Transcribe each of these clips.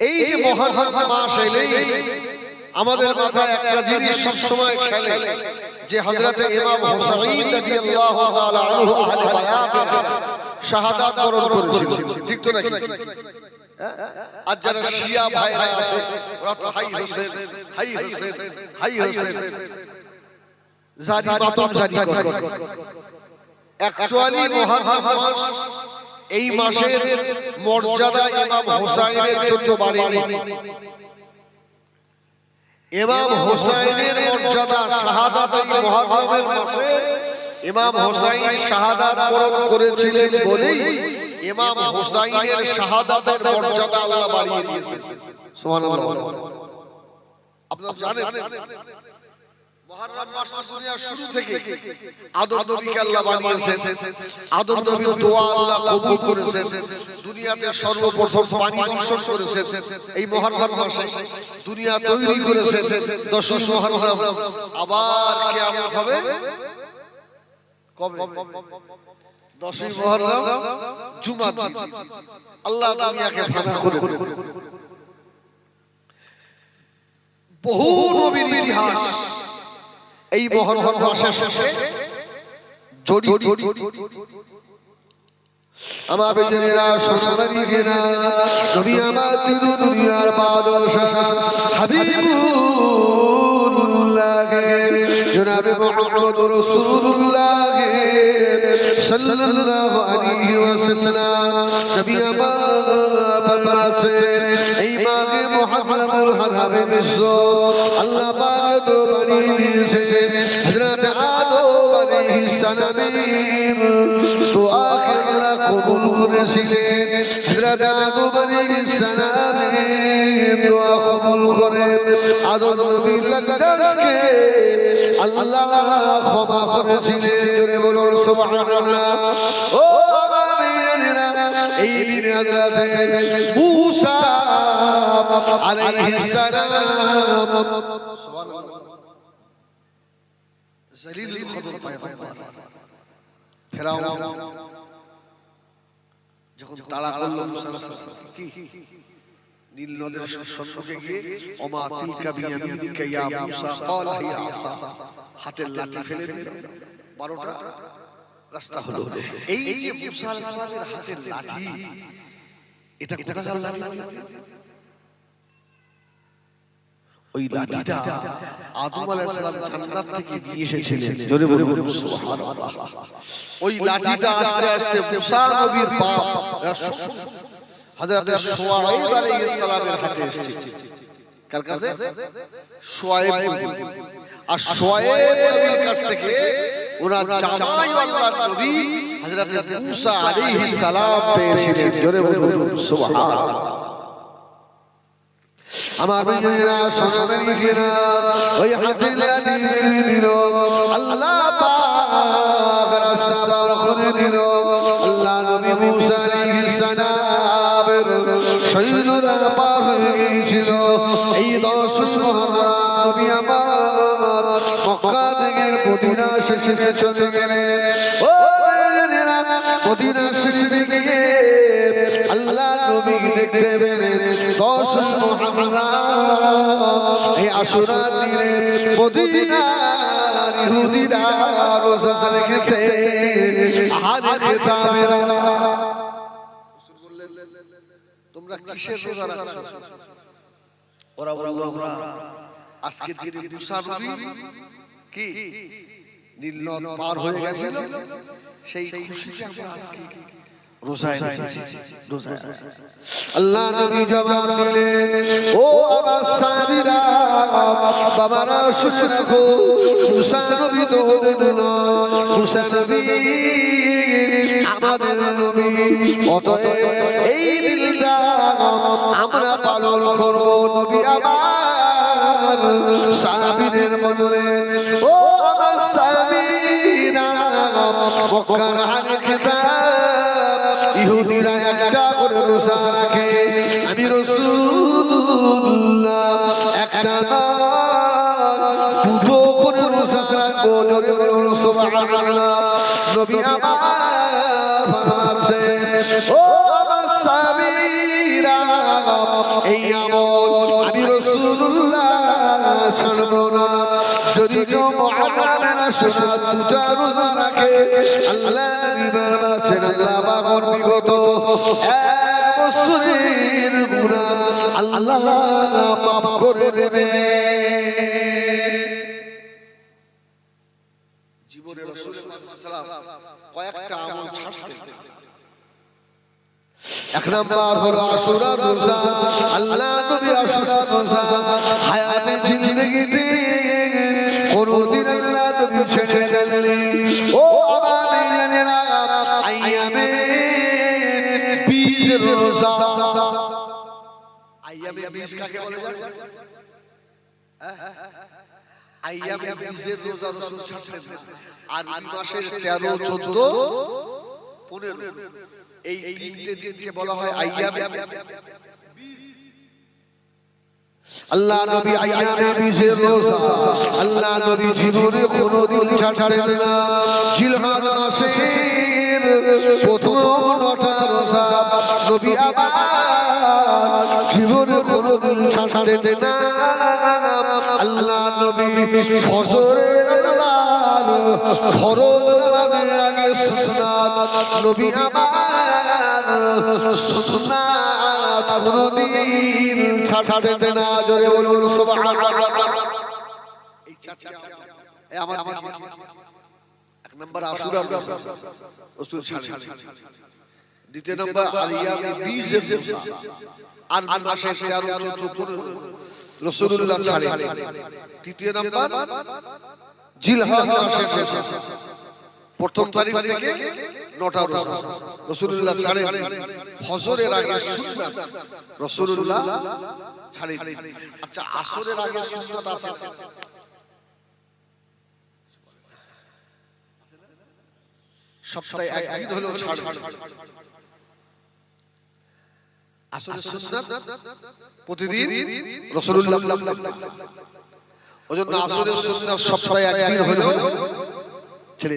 এই যে মুহররম মাস এলেই আমাদের মাথায় একটা জিনিস সব সময় খেলে যে হযরত ইমাম হুসাইন রাদিয়াল্লাহু তাআলা আনহু আহলে বায়াতের শাহাদাত বরণ করেছিল, ঠিক তো নাকি? আজ যারা শিয়া ভাইরা আছে ওরা তো হাই হোসেন হাই হোসেন হাই হোসেন জারি মাতম জারি করে। অ্যাকচুয়ালি মুহররম মাস এই মাসের মর্যাদা ইমাম হুসাইনের জন্য বাড়েনি। ইমাম হুসাইনের মর্যাদা শাহাদাত এই মুহররমের মাসে ইমাম হুসাইন শাহাদাত বরণ করেছিলেন বলেই ইমাম হুসাইনের শাহাদাতের মর্যাদা আল্লাহ বাড়িয়ে দিয়েছেন। সুবহানাল্লাহ। আপনারা জানেন মুহররম মাস দুনিয়ার শুরু থেকে আদম নবীকে আল্লাহ বানিয়েছেন, আদম নবীর দোয়া আল্লাহ কবুল করেছেন, দুনিয়াতে সর্বপ্রথম পানি বর্ষণ করেছেন এই মুহররম মাসে, দুনিয়া তৈরি করেছেন 10 মুহররম। আবার কিয়ামত হবে কবে? 10 মুহররম জুমার দিন আল্লাহ দুনিয়াকে ফানা করে। বহু নবীর ইতিহাস এই মুহররম মাসের শেষে জড়িত। আমার বেজেরা সোনামারিগেরা নবী আমার দুনিয়ার বাদশাহ হাবিবুল্লাহ জনাবে মুহাম্মদুর রাসূলুল্লাহ সাল্লাল্লাহু আলাইহি ওয়াসাল্লাম নবী আমার ফরমাতেন এই মাহে মুহররমুল হারামে আল্লাহ পাক তো বানিয়ে দিয়েছে হযরত আদম আলাইহিস সালামের দোয়া আল্লাহ কবুল করেছিলেন। হযরত আদম আলাইহিস সালামের দোয়া কবুল করে আদম নবীর লাশকে আল্লাহ ক্ষমা করেছিলেন। জোরে বলুন সুবহানাল্লাহ। ও বাবারা এই দিনে হযরত মূসা আলাইহিস সালাম সুবহানাল্লাহ জলিলুল কদর পয়গম্বর ফেরাউন যখন তাড়া করলো মুসা আলাইহিস সালাম কি নীল নদের সম্মুখে গিয়ে ওমা তিলকা বিয়ামিনিকা ইয়া মুসা ক্বাল হিয়া আসা, হাতের লাঠি ফেলে দিল, 12টা রাস্তা হলো। এই যে মুসা আলাইহিস সালামের হাতের লাঠি, এটা কোথাকার লাঠি? ওই লাঠিটা আদম আলাইহিস সালাম জান্নাত থেকে নিয়ে এসেছিলেন। জোরে বলুন সুবহানাল্লাহ। ওই লাঠিটা আস্তে আস্তে মুসা নবীর পা হযরত শুআয়ব আলাইহিস সালামের হাতে এসেছে। কার কাছে? শুআয়ব নবী। আর শুআয়ব নবীর কাছ থেকে ওরা জামাই আল্লাহর নবী হযরত মুসা আলাইহিস সালাম পেয়েছিলেন। জোরে বলুন সুবহানাল্লাহ। আমার বেজেরা সোনামারিগেরা ওই হাতে লাঠি মেরে দিল, আল্লাহ পাক রাস্তা বার করে দিল। আল্লাহ নবী মুসা আলাইহিস সালামের সৈন্যরা পার হয়ে গিয়েছিল। এই 10 মুহররম নবী আমার মক্কা থেকে মদিনা শরীফে চলে গেলেন। ও বেজেরা মদিনা শরীফে গিয়ে আল্লাহ নবী দেখতে পেলেন 10 মুহররম এই আশুরা দিনে মদিনার ইহুদিরা রোজা রেখেছে। আহারে খেতাবেরা রাসূল বললেন তোমরা কিসের রোজা রাখছো? ওরা বলল আমরা আজকের দিনে মুসা নবী কি নীল নদ পার হয়ে গেছে, সেই খুশিতে আমরা আজকে রোজায় রেখেছি, রোজায়। আল্লাহ নবী জবাব দিলেন, ও আমার সাহাবীরা বাবারা শুনে রাখো, মুসা নবী তো ওদের নয়, মুসা নবী আমাদের নবী। অতএব এই দিনটা আমরা পালন করব। নবী আমার সাহাবীদের বললেন, ও আমার সাহাবীরা মক্কার আহলে কিতাব ইহুদিরা একটা করে রোজা রাখে, আমি রাসূলুল্লাহ একটা না দুটো করে রোজা রাখবো। জোরে বলুন সুবহানাল্লাহ। নবী আমার ফরমাচ্ছেন, ও আমার সাহাবীরা এই আমল আমি রাসূলুল্লাহ ছাড়ব না। যদি কেউ মুহররমের শোনা দুটা রোজা রাখে আল্লাহ নবী বলেছেন আল্লাহ পাক বিগত এক বছরের গুনাহ আল্লাহ মাফ করে দেবে। জীবনে রাসূল সাল্লাল্লাহু আলাইহি ওয়াসাল্লাম কয়েকটা আমল ছাড়তেন। এক নাম্বার হলো আশুরা রোজা। আল্লাহ নবী আশুরা রোজা হায়াতে জিন্দেগিতে কোনদিন আল্লাহ নবী ছেড়ে দেননি। ও আমাদের জানেরা আইয়ামে 20 রোজা, আইয়ামে 20 কাকে বলে জানেন? আইয়ামে 20 রোজা রাসূল ছাড়তেন না। আর মাসের 13, 14, 15 এই তিনটে দিনকে বলা হয় আইয়ামে 20। আল্লাহ নবী আইয়ামে 20 রোজা আল্লাহ নবী জীবনে কোনদিন ছাড়তেন না। জিলহজ মাসের প্রথম 9টা রোজা নবী আবার জীবনে কোনদিন ছাড়তেন না। আল্লাহ নবী ফজরের আল্লাহর ফরজ নামাজের আগে সুন্নাত নবী আবার সুন্নাত কোনদিন ছাড়তেন না। জোরে বলুন সুবহানাল্লাহ। এই চারটি এই আমার এক নাম্বার আশুরা রোজা রাসূল ছাড়েন। দ্বিতীয় নাম্বার আইয়ামে 20 রোজা আর মাসে 13, 14, 15 রাসূলুল্লাহ ছাড়েন। তৃতীয় নাম্বার জিলহজ মাসের প্রথম তারিখ থেকে 9টা রোজা রাসূলুল্লাহ ছাড়েন। ফজরের আগে সুন্নাত রাসূলুল্লাহ ছাড়েন। আচ্ছা আসরের আগে সুন্নাত আছে? সপ্তাহে একদিন হলো ছাড়। আসরের সুন্নাত প্রতিদিন রাসূলুল্লাহ। ওজন্য আসরের সুন্নাত সপ্তাহে একদিন হলো ছেড়ে।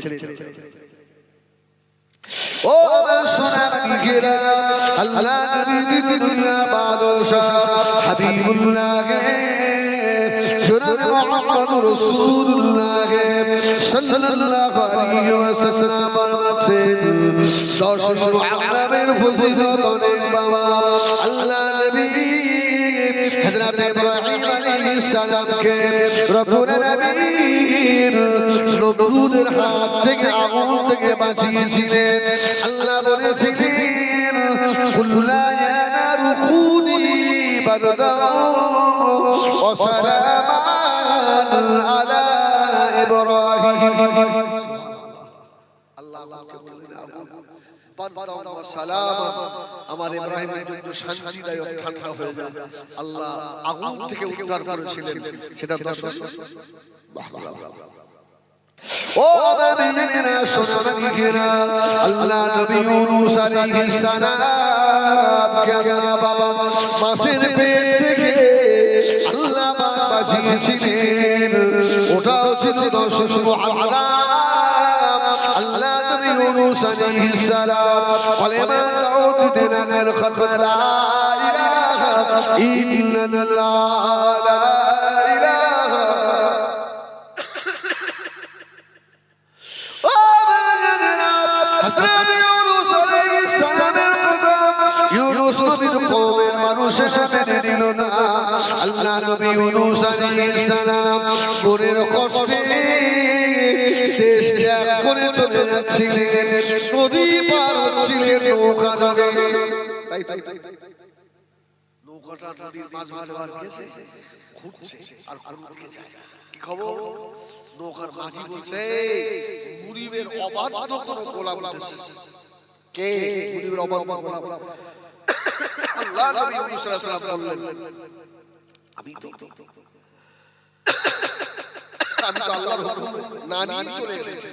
ও সোনামণিরা আল্লাহ নবী দিন দুনিয়া বাদশাহ হাবিবুল্লাহ জনাব মুহাম্মদুর রাসূলুল্লাহ সাল্লাল্লাহু আলাইহি ওয়াসাল্লাম বলেছেন 10 মুহররমের ফজিলত অনেক বাবা। আল্লাহ নবী হযরত ইব্রাহিম আলাইহিস সালামকে রব্বুল আলামিন নমরুদের হাত থেকে আগুন থেকে বাঁচিয়েছিলেন। আল্লাহ বলেছিলেন কুল্লা ইয়া নারু কুনি বারদান ওয়া সালামান আলা ইব্রাহিম। আল্লাহ আল্লাহকে বললেন আগুন বারদান ওয়া সালামান, আমার ইব্রাহিমের জন্য শান্তিদায়ক ঠান্ডা হয়ে যায়। আল্লাহ আগুন থেকে উদ্ধার করেছিলেন। সেটা 10 ও বাবাজিরা সোনামণিরা আল্লাহ নবী ইউনূস আলাইহিস সালাম কে আল্লাহ বাবা মাছের পেট থেকে আল্লাহ বাবা বাঁচিয়েছিলেন। ওটাও ছিল 10 মুহররম। আল্লাহ নবী ইউনূস আলাইহিস সালাম কলেমা দাউদ দিলেন খালকা লা ইলাহা ইল্লাল্লাহ লা ইলাহা। হযরত ইউনূস আলাইহিস সালামের কথা ইউনূস নবীর কওমের মানুষ মেনে নিল না। আল্লাহ নবী ইউনূস আলাইহিস সালাম মনের কষ্টে দেশ ত্যাগ করে চলে যাচ্ছিলেন। নদী পার হচ্ছিলেন নৌকা ধরে। নৌকাটা নদীর মাঝখানে গেছে, ঘুরছে আর ঘুরতে যায়। কি খবর? নৌকার মাঝি বলছে মুরিবের অবাধ্য কোনো গোলাম উঠেছে। কে মুরিবের অবাধ্য গোলাম? আল্লাহ নবী ইউনূস আলাইহিস সালাম বললেন আমি তো আল্লাহর হুকুম না নিয়ে চলে এসেছি।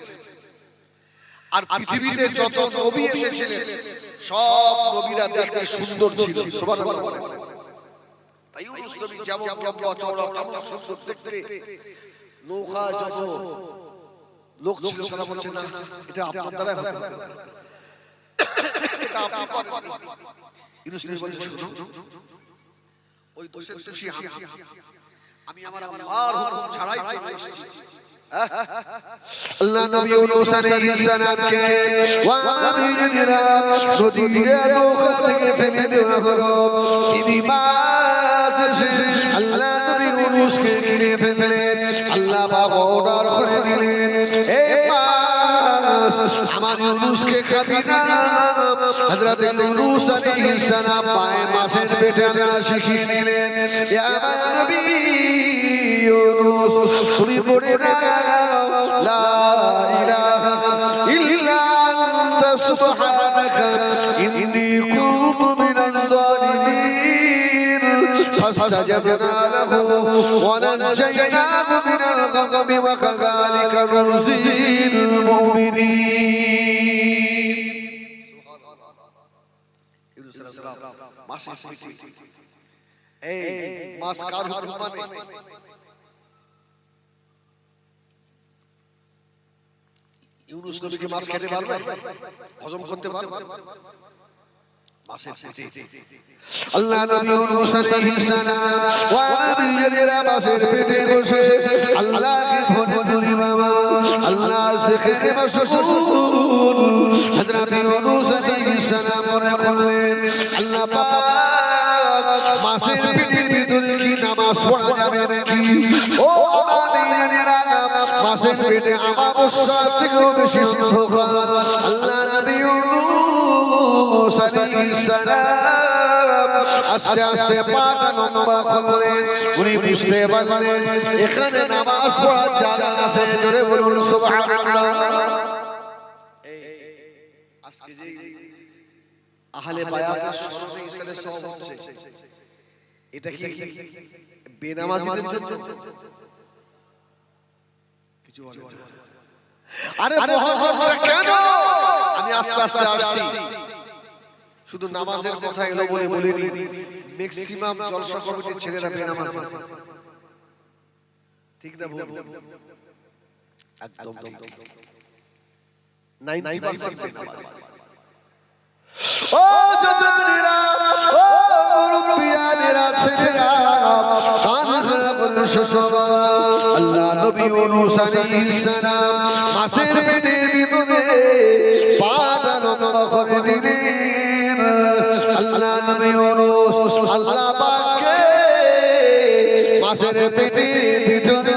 আর পৃথিবীতে যত নবী এসেছিলেন সব নবীরা দেখতে সুন্দর ছিল। সুবহানাল্লাহ বলেন। তাই ইউনূস নবী যেমন লম্বা চওড়া তেমন সুন্দর দেখতে। নৌকা যত লোক ছিল তারা বলছে না এটা আপনার দ্বারা হবে না, এটা আপনি করেন। ইউনূস নবী বলেন শুনো ওই দোষের দোষী আমি আমার আল্লাহর হুকুম ছাড়াই চলে এসেছি। আল্লাহ নবী ইউনূস আলাইহিস সালামকে ওয়াবিরা নদী দিয়ে নৌকা থেকে ফেলে দেওয়া হলো। তিনি মাছ এসে আল্লাহ নবী ইউনূসকে কিনে ফেললেন। আল্লাহ পাক অর্ডার করে দিলেন, এই মাছ আমার ইউনূসকে খাবি না। হযরত ইউনূস আলাইহিস সালাম পায়ে মাছের পেটে আল্লাহ শিখিয়ে দিলেন, ইয়া নবী ইউনূস তুমি পড়ে না লা ইলাহা ইল্লা আনতা সুবহানাকা ইন্নী কুনতু মিনাজ জালিমিন। ফাসতাজাবনা লাহু ওয়া নাজাইনাহু মিনাল গামমি ওয়া কাযালিকা নুরজিল মুমিনিন। সুবহানাল্লাহ। ইউনূস আলাইহিস সালাম মাছের পেটে, এই মাছ কার হুকুম মানে? ইউনূস নবীকে মাছ খেতে পারবে, হজম করতে পারবে? মাছের পেটে আল্লাহ নবী ইউনূস আলাইহিস সালাম ওয়া নবীরা মাছের পেটে বসে আল্লাহকে ভজে দিলি বাবা। আল্লাহ জিকিরে মশগুল। হযরত ইউনূস আলাইহিস সালাম মনে করলেন, আল্লাহ পাক মাছের পেটের ভিতরে কি নামাজ পড়া যাবে নাকি? ও আমাদেরা মাছের পেটে আমাবস্যার থেকেও বেশি অন্ধকার। আল্লাহ নবী ইউনূস আলাইহিস সালাম আস্তে আস্তে পাটা লম্বা করলেন। উনি বুঝতে পারলেন এখানে নামাজ পড়ার জায়গা আছে। জোরে বলুন সুবহানাল্লাহ। আজকে যে আহলে বায়াতের স্মরণে ইসলামে সওয়াব হচ্ছে, এটা কি বেনামাজিদের জন্য? কিছু বলে না। আরে মুহাম্মদ কেন? আমি আস্তে আস্তে আসছি। শুধু নামাজের কথা এলো বলে বলিনি, ম্যাক্সিমাম জলসা কমিটির ছেলেরা বেনামাজি। ঠিক না ভুল? একদম ঠিক। 90% বেনামাজি। ও জজনীরা, ও মুরব্বিয়ানেরা, ছেলেরা কান খাড়া করে শোনো বাবা। আল্লাহ নবী ইউনূস আলাইহিস সালাম মাছের পেটের ভিতরে পাটা লম্বা করে দিলেন। আল্লাহ নবী ইউনূস আল্লাহ পাককে মাছের পেটের ভিতরে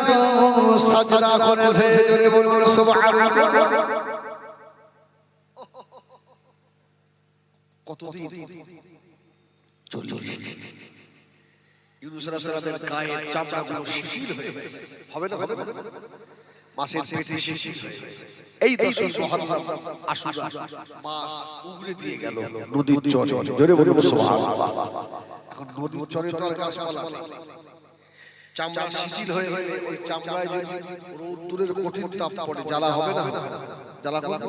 সাজদা করেছে। জোরে বলুন সুবহানাল্লাহ। কতদিন? 40 দিন। ইউনূস আলাইহিস সালামের গায়ের চামড়াগুলো শিথিল হয়ে গেছে। হবে না? হবে না? মাছের পেটে শিথিল হয়ে গেছে। এই দোষী মুহাম্মদ আশুরা মাছ উগরে দিয়ে গেল নদীর চরে। জোরে বলুন সুবহানাল্লাহ। এখন নদীর চরে তো আর গাছপালা নেই। চামড়া শিথিল হয়ে গেলে ওই চামড়ায় যদি রোদ্দুরের কঠিন তাপ পড়ে, জ্বালা হবে না? জ্বালা হবে না?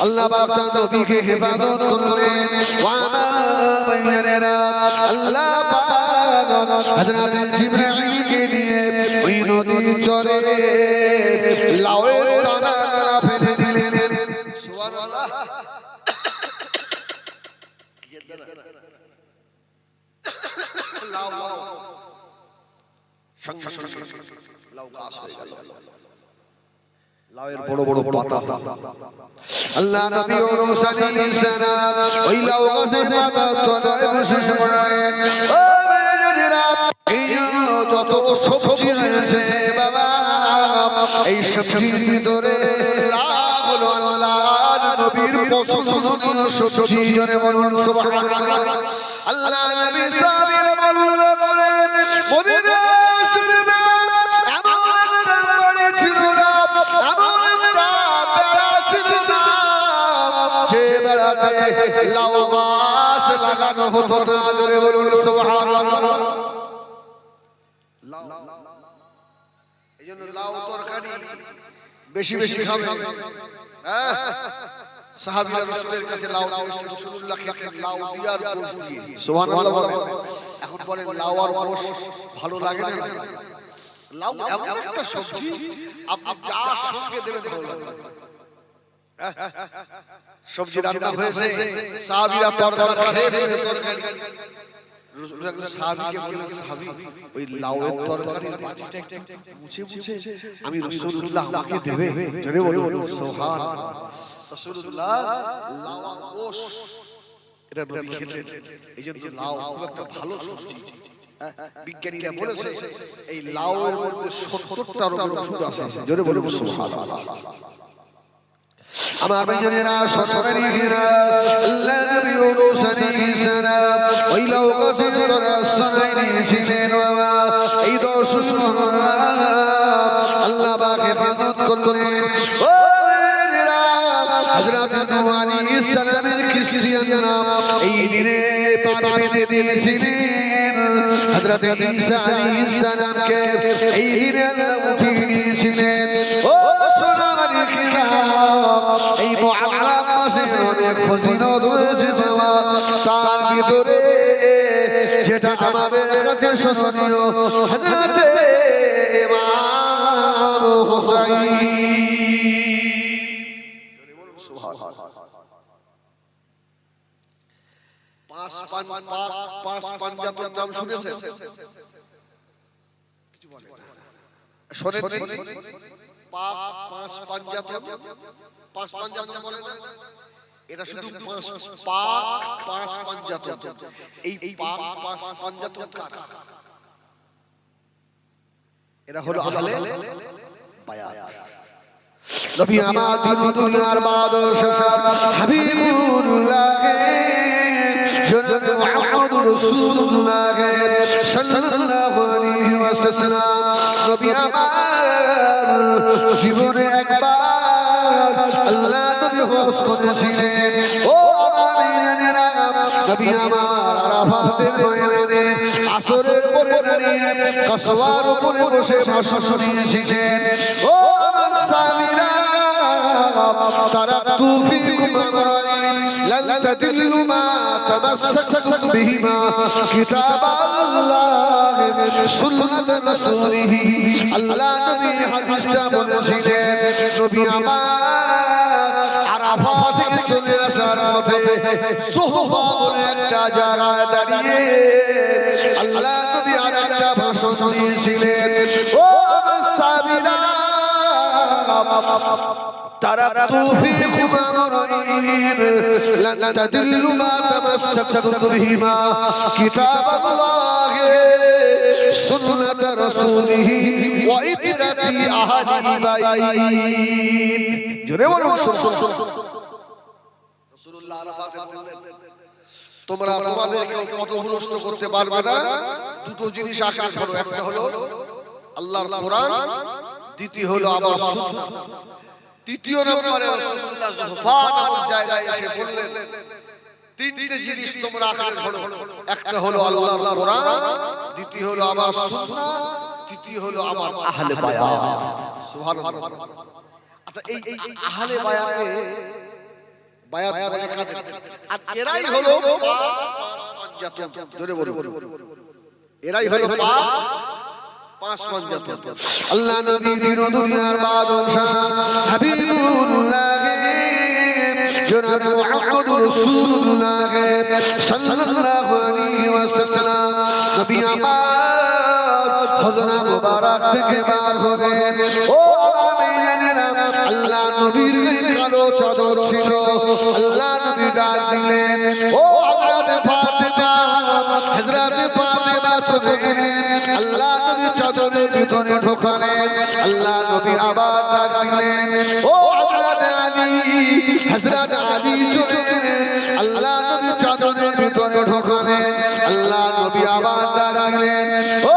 আল্লাহ পাক নবীকে হেফাজত করলেন। ওয়া বাইরেরা আল্লাহ পাক হযরত জিবরাইলকে নিয়ে ওই নদীর চরে লাউয়ের দানা ফেলে দিলেন। সুবহানাল্লাহ। লাউ সঙ্গে সঙ্গে লাউ গাছ হয়ে গেল। লাউয়ের বড় বড় পাতা। আল্লাহ নবী ইউনূস আলাইহিস সালাম ওই লাউ গাছের পাতা তলায় বসে পড়লেন। ও মেয়েরা, এই জন্য যত সবজি রয়েছে বাবা, এই সবজির ভিতরে লাউ হলো আল্লাহর নবীর পছন্দনীয় সবজি। জোরে বলুন সুবহানাল্লাহ। আল্লাহ নবী সাবির বললেন মদিনা শরীফে এমন একটা বাড়ি ছিল না, এমন একটা বেড়া ছিল না যে বেড়াতে লাউ গাছ লাগানো হতো না। জোরে বলুন সুবহানাল্লাহ। এইজন্য লাউ তরকারি বেশি বেশি খাবে। হ্যাঁ, সাহাবীরা রাসূলের কাছে লাউ এসেছে, রাসূলুল্লাহ খেতেন লাউ দিয়ে আর গোশত দিয়ে। সুবহানাল্লাহ বলেন। এখন বলেন লাউ আর গোশত ভালো লাগে না? লাউ এমন একটা সবজি আপনি যার সঙ্গে দেবেন ভালো লাগবে। সবজি রান্না হয়েছে, সাহাবীরা তরকারি খেয়ে তরকারি রাসূলুল্লাহ সাহাবীকে বললেন, সাহাবী ওই লাউয়ের তরকারির বাটিটা একটু মুছে মুছে আমি রাসূলুল্লাহ আমাকে দেবে? জোরে বলুন সুবহানাল্লাহ। রাসূলুল্লাহ লাউ কোষ এটা নবী খেতেন, এইজন্য লাউ খুব একটা ভালো সবজি। বিজ্ঞানীরা বলেছে এই লাউয়ের মধ্যে 70টা রোগের ওষুধ আছে। জোরে বলুন সুবহানাল্লাহ। আমার ভাইয়েরা সরকারি ঘেরা আল্লাহ নবী ইউনূস আলাইহিস সালাম ওই লাউ গাছের তলায় আশ্রয় নিয়েছিলেন বাবা। এই 10 মুহররম আল্লাহ পাক হেফাজত করলেন। ও ভাইয়েরা, হযরত নূহ আলাইহিস সালামের খ্রিস্টিয়ানরা এই দিনে পাপ পেতে দিয়েছিলেন। হযরত ঈসা আলাইহিস সালামকে এই দিনে আল্লাহ উঠিয়ে নিয়েছিলেন। ও সোনার ঘেরা, এই মুহররম মাসে অনেক ফজিলত রয়েছে বাবা। তার ভিতরে যেটা আমাদের কাছে স্মরণীয়, হযরত ইমাম হুসাইন। সুবহানাল্লাহ। পাঁচ পাঞ্জাতের নাম শুনেছেন? কিছু বলেন না, শোনেন পাঁচ পাঞ্জাত, পাঁচ পাঞ্জাত বলে না, এটা শুধু পাঁচ পাঞ্জাত। এই পাঁচ পাঞ্জাত কারা? এরা হলো আহলে বায়াত। নবী আমার দিন দুনিয়ার বাদশাহ হাবিবুল্লাহ জনাব মুহাম্মদুর রাসূলুল্লাহ সাল্লাল্লাহু আলাইহি ওয়াসাল্লাম নবী আমার জীবনে একবার আল্লাহ নবী হজ করেছিলেন। ও আমিনেরা, নবী আমার আরাফাতের ময়দানে আসরের পরে দাঁড়িয়ে কসওয়ার উপরে বসে ভাষণ শুনিয়েছিলেন। ও সামিরা তারাকতু ফীকুম আমরাইন লান তাদিল্লু মা তামাসসাকতুম বিহিমা কিতাবাল্লাহ সুন্নাত রাসূলিহি। আল্লাহ নবী হাদিসটা বলেছিলেন। নবী আমার আরাফা থেকে চলে আসার পথে সুহফা বলে একটা জায়গায় দাঁড়িয়ে আল্লাহ নবী আরেকটা ভাষণ দিয়েছিলেন। ও সামিরা তারাকতু ফীকুম আমরাইন লান তাদিল্লু মা তামাসসাকতুম বিহিমা কিতাবাল্লাহ সুন্নাত রাসূলিহি ওয়া ইতরাতি আহলি বাইত। জোরে বলুন রাসূলুল্লাহ আরাফাতে বললেন, তোমরা তোমাদেরকে পথভ্রষ্ট করতে পারবে না। দুটো জিনিস আঁকড়ে ধরো, একটা হলো আল্লাহর কোরআন, দ্বিতীয় হলো আমার সুন্নাহ। তৃতীয় নম্বরে রাসূলুল্লাহ যুহফা নামক জায়গায় এসে বললেন, তিনটে জিনিস তোমরা আঁকড়ে ধরো, একটা হলো আল্লাহর কোরআন, দ্বিতীয় হলো আমার সুন্নাহ, তৃতীয় হলো আমার আহলে বায়াত। সুবহানাল্লাহ। আচ্ছা, এই আহলে বায়াতে বায়াত বলে কাদের? আর এরাই হলো পাঁচ পাঞ্জাত। জোরে বলুন, এরাই হলো পাঁচ পাঞ্জাত। আল্লাহ নবী দিন দুনিয়ার বাদশাহ হাবিবুল্লাহ জনাব মুহাম্মদুর রাসূলুল্লাহ সাল্লাল্লাহু আলাইহি ওয়াসাল্লাম নবী আমার হযরত মুবারক থেকে বার হলেন। ও আমিনেরা, আল্লাহ নবীর কালো চাদর ছিল। আল্লাহ নবী ডাক দিলেন, ও হযরত ফাতেমা। হযরত ফাতেমা চলে গেলেন, আল্লাহ নবী চাদরের ভিতরে ঢোকালেন। আল্লাহ নবী আবার ডাক দিলেন, ও হযরত আলী। হযরত আলী চলে গেলেন, আল্লাহ নবী চাদরের ভিতরে ঢোকালেন। আল্লাহ নবী আবার ডাক দিলেন, ও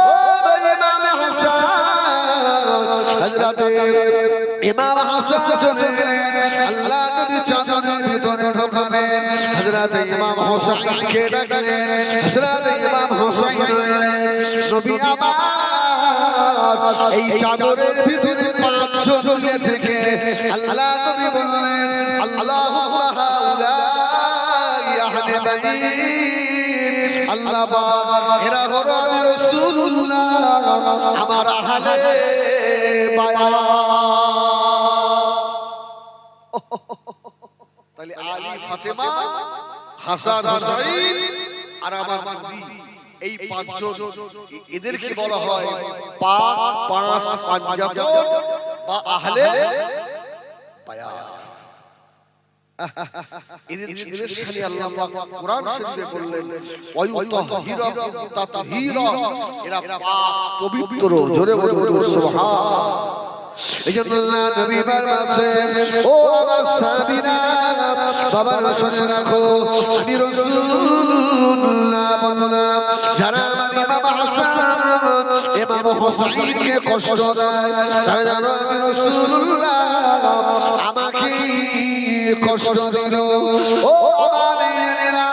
ইমাম হাসান। হযরত ইমাম হাসান চলে গেলেন, আল্লাহ নবী চাদরের ভিতরে ঢোকালেন। হযরত ইমাম হোসেনকে ডাকলেন, হযরত ইমাম হোসেন নবী আমার এই চাদরের ভিতরে পাঁচজন থেকে আল্লাহ নবী বললেন, আল্লাহুম্মা হাউলাই আহলে বাইত। আল্লাহ পাক এরা হলো আমি রাসূলুল্লাহ, আমার আহলে বায়াত। তাহলে আলী, ফাতেমা, হাসান, হুসাইন আর আমার নবী, এই পাঁচজন এদেরকে বলা হয় পাক পাঁচ পাঞ্জাতন বা আহলে বায়াত। এদের শানে আল্লাহ পাক কোরআন শরীফে বললেন ওয়ায়ুতাহহিরা তাতহীরা, এরা পাক পবিত্র। জোরে বলুন সুবহান। এইজন্য নবী বলেছেন, ও আমার সাহাবীরা বাবার শুনে রাখো, আমি রাসূলুল্লাহ বললাম যারা আমার ইমাম হাসান ইমাম হুসাইনকে কষ্ট দেয় তারা জানো আমি রাসূলুল্লাহ আমাকে কষ্ট দিল। ও আমাদেরা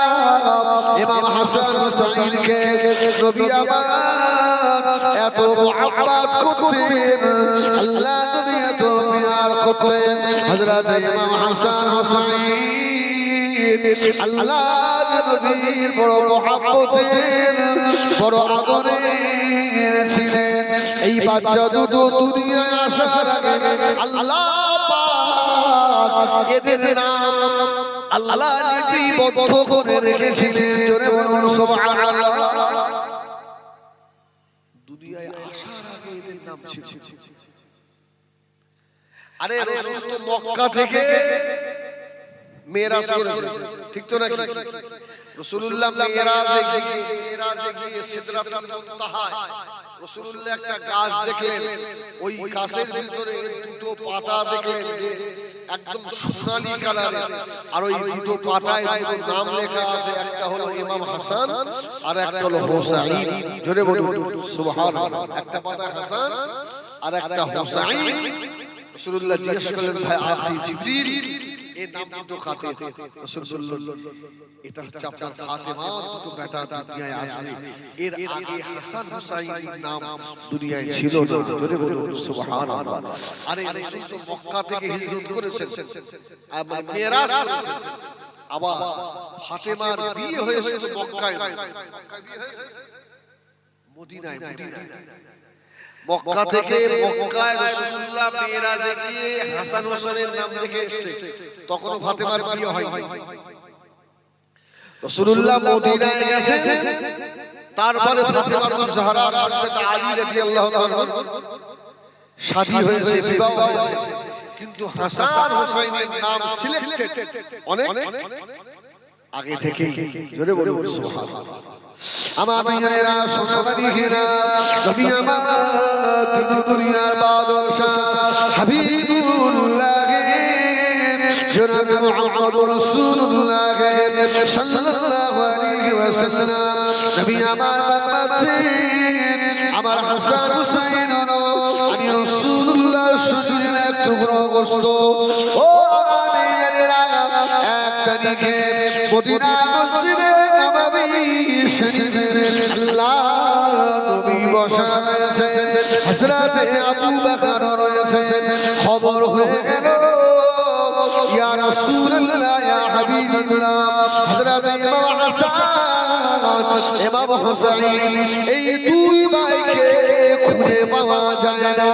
ইমাম হাসান হুসাইনকে নবী আমার এত মুহাব্বত করতেন, আল্লাহ নবী এত প্যার করতেন। হযরত ইমাম হাসান হুসাইন আল্লাহ নবীর বড় মুহাব্বতের বড় আদরের ছিলেন। এই বাচ্চা দুটো দুনিয়ায় আসার আগে আল্লাহ পাক এদের নাম আল্লাহ লিপিবদ্ধ করে রেখেছিলেন। জোরে বলুন সুবহানাল্লাহ। দুনিয়ায় আসার আগে এদের নাম ছিল। আরে রাসূল তো মক্কা থেকে মেরাজ করেছেন, ঠিক তো নাকি? রাসূলুল্লাহ মেরাজে গিয়ে সিদরাতুল মুনতাহায় রাসূলুল্লাহ একটা গাছ দেখলেন, ওই গাছের ভিতরে দুটো পাতা দেখলেন যে একদম সোনালী কালারের, আর ওই দুটো পাতায় দুটো নাম লেখা আছে, একটা হলো ইমাম হাসান আর একটা হলো হুসাইন। জোরে বলুন সুবহানাল্লাহ। একটা পাতা হাসান আর একটা হুসাইন। রাসূলুল্লাহ জিজ্ঞেস করলেন, ভাই আখি জিবরিল এই নাম দুটো কাকে? রাসূলুল্লাহ এটা হচ্ছে আপনার ফাতেমা, দুটো বেটা দুনিয়ায় আসবে, এর আগে হাসান হুসাইনের নাম দুনিয়ায় ছিল না। জোরে বলুন সুবহানাল্লাহ। আরে রাসূল তো মক্কা থেকে হিজরত করেছেন, আবার মেরাজ করেছেন, আবার ফাতেমার বিয়ে হয়েছে তো মক্কায়, বিয়ে হয়েছে মদিনায়। মক্কা থেকে মক্কায় রাসূলুল্লাহ মেরাজে গিয়ে হাসান হোসেনের নাম দেখে এসেছে, তখনও ফাতেমার বিয়ে হয়নি। রাসূলুল্লাহ মদিনায় গেছে, তারপরে ফাতেমাতুজ জাহরার সাথে আলী রাদিয়াল্লাহু তাআলা শাদী হয়েছে, বিবাহ হয়েছে, কিন্তু হাসান হোসেনের নাম সিলেক্টেড অনেক আগে থেকে। জোরে বলুন সুবহানাল্লাহ। আমার ভাইয়েরা সোনাবাড়ি ঘেরা নবী আমার দুনিয়ার বাদশা হাবিবুল্লাহ জনাব মুহাম্মদুর রাসূলুল্লাহ সাল্লাল্লাহু আলাইহি ওয়াসাল্লাম নবী আমার বাবাছেন আমার হাসান হুসাইন হলো আমি রাসূলুল্লাহ শরীরের এক টুকরো গোশত। ও ভাইয়েরা একটা দিকে মদিনা মসজিদে নববী শরীফে আল্লাহ নবী বসা রয়েছে, হযরত আবু বকর রয়েছে। খবর হয়ে গেল ইয়া রাসূলুল্লাহ ইয়া হাবিবাল্লাহ হযরত ইমাম হাসান ইমাম হুসাইন এই দুই ভাইকে খুঁজে পাওয়া যায় না।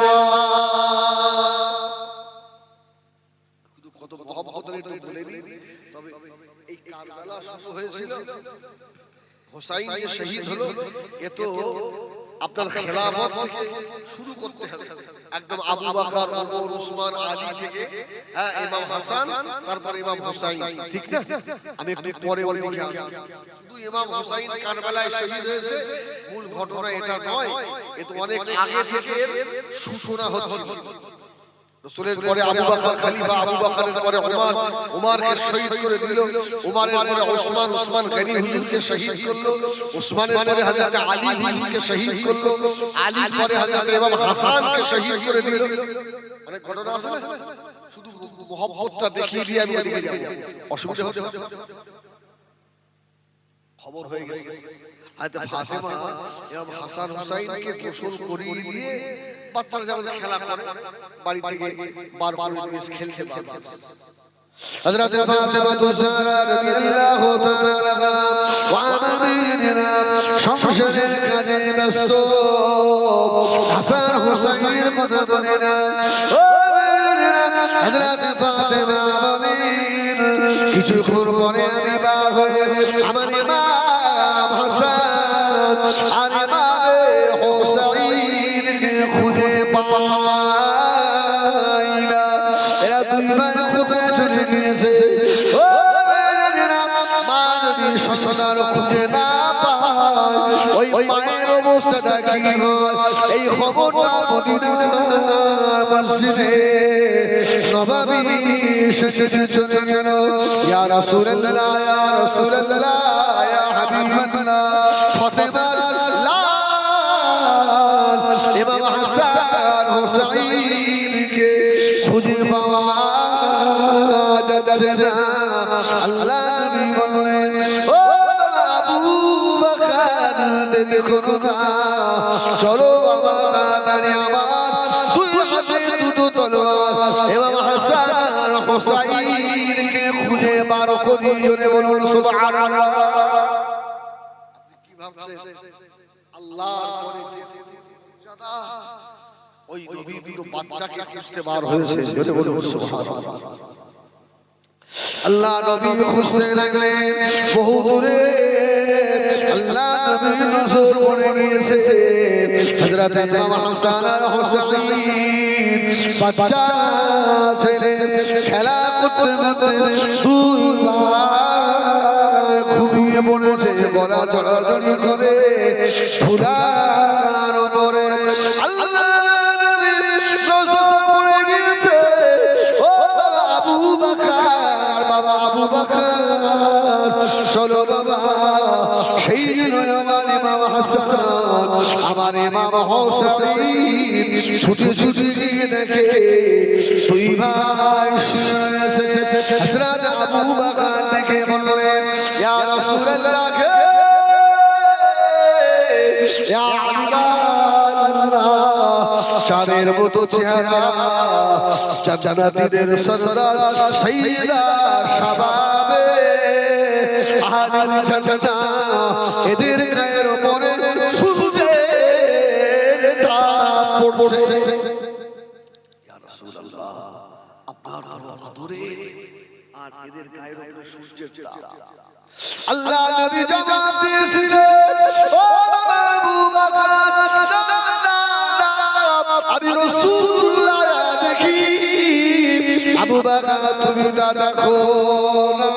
কত মহব্বতের একটু বলে নি, তবে এই কারবালা শুরু হয়েছিল, হুসাইন যে শহীদ হলো, এ তো আপনার খেলাফত থেকে শুরু করতে হবে, একদম আবু বকর ওমর উসমান আলী থেকে, হ্যাঁ ইমাম হাসান তারপর ইমাম হুসাইন, ঠিক না? আমি একটু পরে ওই দিকে আসব। শুধু ইমাম হুসাইন কারবালায় শহীদ হয়েছে মূল ঘটনা এটা নয়, এ তো অনেক আগে থেকে সূচনা হচ্ছে। রাসূলের পরে আবু বকর খলিফা, আবু বকরের পরে ওমর, ওমরকে শহীদ করে দিল, ওমরের পরে ওসমান, ওসমান গনি হুজুরকে শহীদ করলো, ওসমানের পরে হযরত আলী হুজুরকে শহীদ করলো, আলীর পরে হযরত ইমাম হাসানকে শহীদ করে দিল। অনেক ঘটনা আছে না, শুধু মুহাব্বতটা দেখিয়ে দিয়ে আমি ওদিকে যাব, অসুবিধা হচ্ছে। খবর হয়ে গেছে হযরত ফাতেমা ইমাম হাসান হুসাইনকে গোসল করিয়ে দিয়ে বাচ্চারা যেমন খেলা করে বাড়ি থেকে বার বার দিয়ে খেলতে পারবে। হযরত ফাতেমা তুজারা রাদিয়াল্লাহু তাআলা আনহা ওয়া আমিনা সংসারের কাজে ব্যস্ত, হাসান হুসাইনের কথা বলে না। ও হযরত ফাতেমা বলেন কিছুক্ষণ পরে আমি বাবা হয়ে আমার ইমাম হাসান আর ইমামে হোসেইনকে খুঁজে পায় না। এরা দুই ভাই কোথায় চলে গিয়েছে? ও মা যদি সন্তান খুঁজে না পায় ওই মায়ের অবস্থাটা কি হয়? এই খবরটা মদিনার মসজিদে নববী শরীফে চলে গেল। ইয়া রাসূলুল্লাহ, ইয়া রাসূলুল্লাহ, ইয়া হাবিবাল্লাহ, ফাতেমার লাল ইমাম হাসান হোসেইনকে খুঁজে পাওয়া যাচ্ছে না। আল্লাহ নবী বললেন, ও আবু বকর দেখো না, চলো বাবা তাড়াতাড়ি আমার দুই হাতে দুটো তলোয়ার ইমাম হাসান হোসেইনকে খুঁজে বার করি। জোরে বলুন সুবহানাল্লাহ। কি ভাবছেন? আল্লাহর পরে যে মর্যাদা, ওই নবী দুটো বাচ্চাকে খুঁজতে বার হয়েছে। জোরে বলুন সুবহানাল্লাহ। আল্লাহ নবী খুঁজতে লাগলেন বহু দূরে। আল্লাহ নবী নজর পড়ে গিয়েছে হযরত ইমাম হাসান আর হোসেইন বাচ্চা ছেলে খেলা করতে করতে দুই ভাই ঘুমিয়ে পড়েছে। গলা জড়াজড়ি করে ধুলার উপরে আল্লাহ নবী নজর পড়ে গিয়েছে। ও আবু বকর, বাবা আবু বকর, চলো বাবা, সেই দিন আমার ইমাম হাসান আমার ইমাম হোসেইন ছুটে ছুটে গিয়ে দেখে দুই ভাই শুয়ে রয়েছে। হযরত আবু বকর দেখে বললেন, ইয়া রাসূলুল্লাহ, ইয়া হাবিবাল্লাহ, চাঁদের মতো চেহারা, জান্নাতীদের সরদার সাইয়্যিদা শাবাবে আহলিল জান্নাহ, এদের গায়ের উপরে সূর্যের তাপ পড়ছে। ইয়া রাসূলুল্লাহ, আপনার আদরে আর এদের গায়ের উপরে সূর্যের তাপ। আল্লাহ নবী জবাব দিয়েছিলেন, ও আবু বকর, আমি রাসূলুল্লাহ দেখি। আবু বকর, তুমি দেখো না,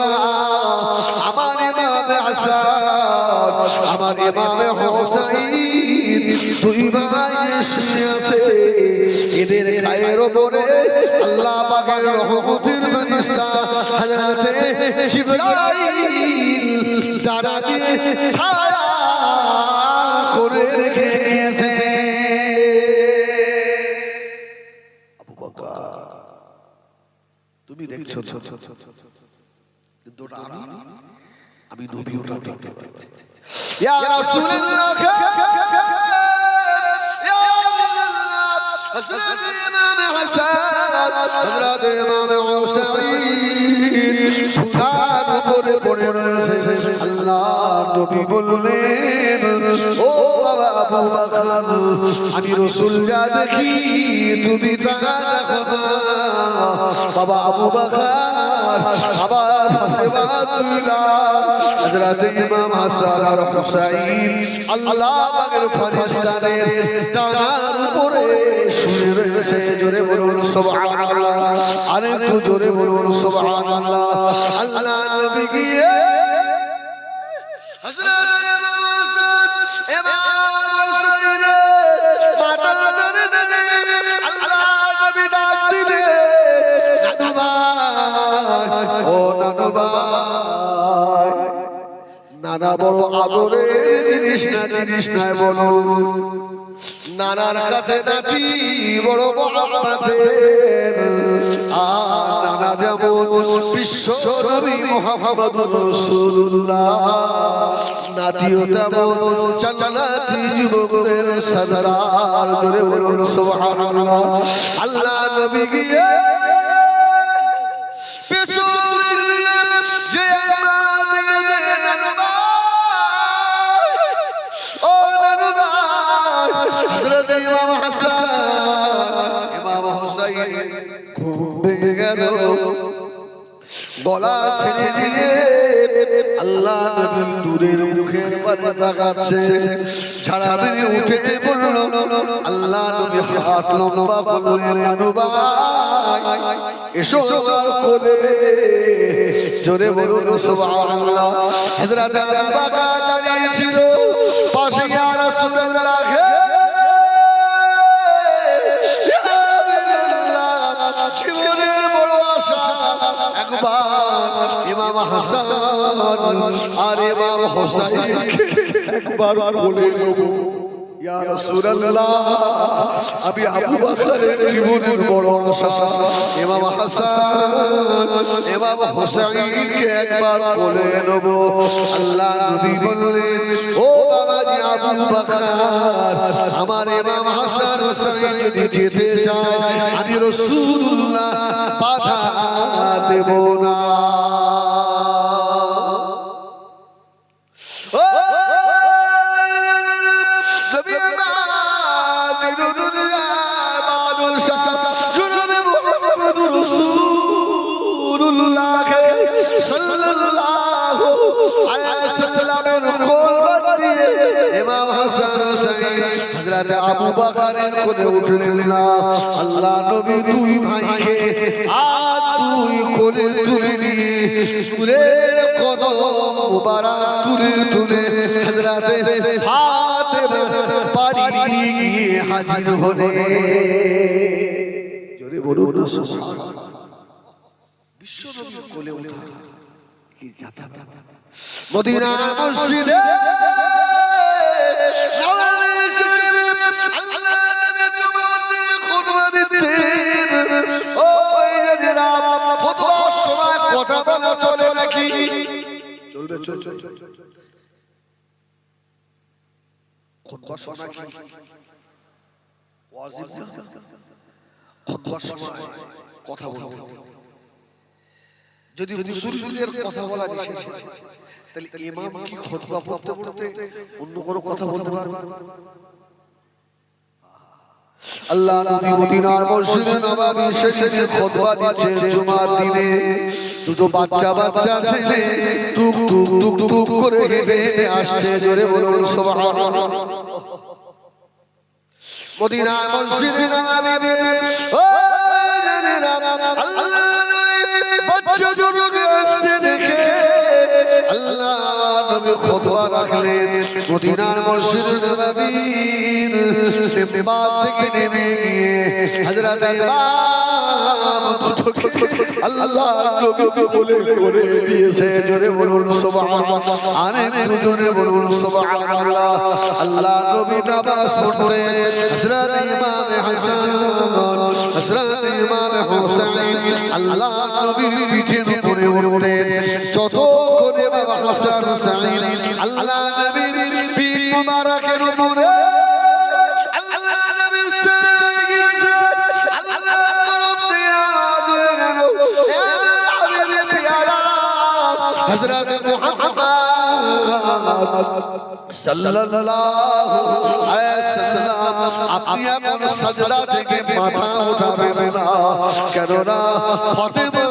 আমার ইমামে হাসান আমার ইমামে হোসেইন দুই ভাই শুয়ে আছে। এদের গায়ের উপরে আল্লাহ পাকের রহমতের ফেরেশতা হযরতে জিবরাইল ডানা দিয়ে ছায়া করে রেখে দিয়েছে। আবু বকর, তুমি দেখছো কিন্তু আমি নবী ওটা দেখতে পাচ্ছি। ইয়া রাসূলুল্লাহ, ইয়া হযরত ইমাম হাসান, হযরত ইমাম হোসেইন ধুলার উপরে পড়ে রয়েছে। আল্লাহ নবী বললেন, ও বাবা আবু বকর, আমি রাসূল যা দেখি তুমি তা দেখো না। বাবা আবু বকর, আবার ফাতেমা তুইলা হযরত ইমাম হাসান আর হোসেইন আল্লাহ পাকের ফেরেশতাদের ডানার উপরে শুয়ে রয়েছে। জোরে বলুন সুবহানাল্লাহ, আর একটু জোরে বলুন সুবহানাল্লাহ। আল্লাহ নবী গিয়ে হযরত ইমাম হাসান ইমাম হোসেইনের মাথা ধরে ধরে আল্লাহ নবী ডাক দিলে, নানু ভাই, ও নানু ভাই। নানা বড় আদরের জিনিস নয় বলো, নানার কাছে নাতি বড় মহব্বতের। আর নানা যেমন বিশ্ব নবী মুহাম্মদুর রাসূলুল্লাহ, নাতিও তেমন জান্নাতি যুবকদের সরদার। জোরে বলুন সুবহানাল্লাহ। আল্লাহ নবী গিয়ে যে হযরত ইমাম হাসান ইমাম হোসেইন ঘুম ভেঙে গেল। গলা ছেড়ে দিয়ে আল্লাহ নবী দূরের মুখের পানে তাকাচ্ছে ঝাড়া বেরিয়ে উঠে বলল আল্লাহ নবী হাত লম্বা করলেন নানু ভাই এসো আমার কোলে জোরে বলুন সুবহানাল্লাহ হযরত আবু বকর দাঁড়িয়ে ছিল পাশে ইয়া রাসূলুল্লাহ জীবনের বড় আশা একবার ইমাম হাসান আর ইমাম হোসেনকে একবার কোলে নেব ইয়া রাসূলুল্লাহ আমি আবু বকরের জীবনের বড় আশা ইমাম হাসান ইমাম হোসেনকে একবার কোলে নেব আল্লাহ নবী বললেন ও বাবাজি আবু বকর আমার ইমাম হাসান হোসেন যদি যেতে চায় আমি রাসূলুল্লাহ বাধা দেব না ইমাম হাসান হোসেন হযরত আবু বকরের কোলে উঠলেন না আল্লাহ নবী দুই ভাইকে আর দুই কোলে তুলে নিয়ে নূরের কদম মুবারক তুলে তুলে হযরত ফাতেমা বাড়ি গিয়ে হাজির হলেন জোরে বলুন না সুবহানাল্লাহ বিশ্ব নবীর কোলে ওঠা কি জাতা মদিনা মসজিদে কথা বলা চলে নাকি চলবে খুতবা শোনা কি ওয়াজিব না খুতবার সময় কথা বলতে যদি মুসলিমদের কথা বলা নিষেধ তাহলে ইমাম কি খুতবা পড়তে পড়তে অন্য কোনো কথা বলতে পারবে আল্লাহ নবী মদিনার মসজিদে নববী শরীফে খুতবা দিচ্ছেন জুমার দিনে দুটো বাচ্চা ছেলে টুক টুক টুক টুক করে হেঁটে হেঁটে আসছে জোরে বলুন সুবহানাল্লাহ মদিনার মসজিদে নববী ও আল্লাহ বাচ্চা দুটোকে আসতে দেখে আল্লাহ নবী খুতবা রাখলেন মদিনার মসজিদে নববীর মিম্বার থেকে নেমে গিয়ে হযরত ইমাম দুটোকে আল্লাহ নবী কোলে করে দিয়েছে জোরে বলুন সুবহানাল্লাহ আরেকটু জোরে বলুন সুবহানাল্লাহ আল্লাহ নবী নামাজ পড়তেন হযরত ইমাম হাসান হযরত ইমাম হোসেন আল্লাহ নবীর পিঠের উপরে উঠতেন যত করে বাবা হাসান হোসেন আল্লাহ নবীর পিঠ মুবারকের উপরে আল্লাহ নবী সাইয়েছে আল্লাহ তরফ থেকে আওয়াজ হয়ে গেল এ হাবিবে পিয়ারা হযরত মুহাম্মদ সাল্লাল্লাহু আলাইহি সাল্লাম আপনি এখন সাজদা থেকে মাথা উঠাবেন না কেননা ফাতেমা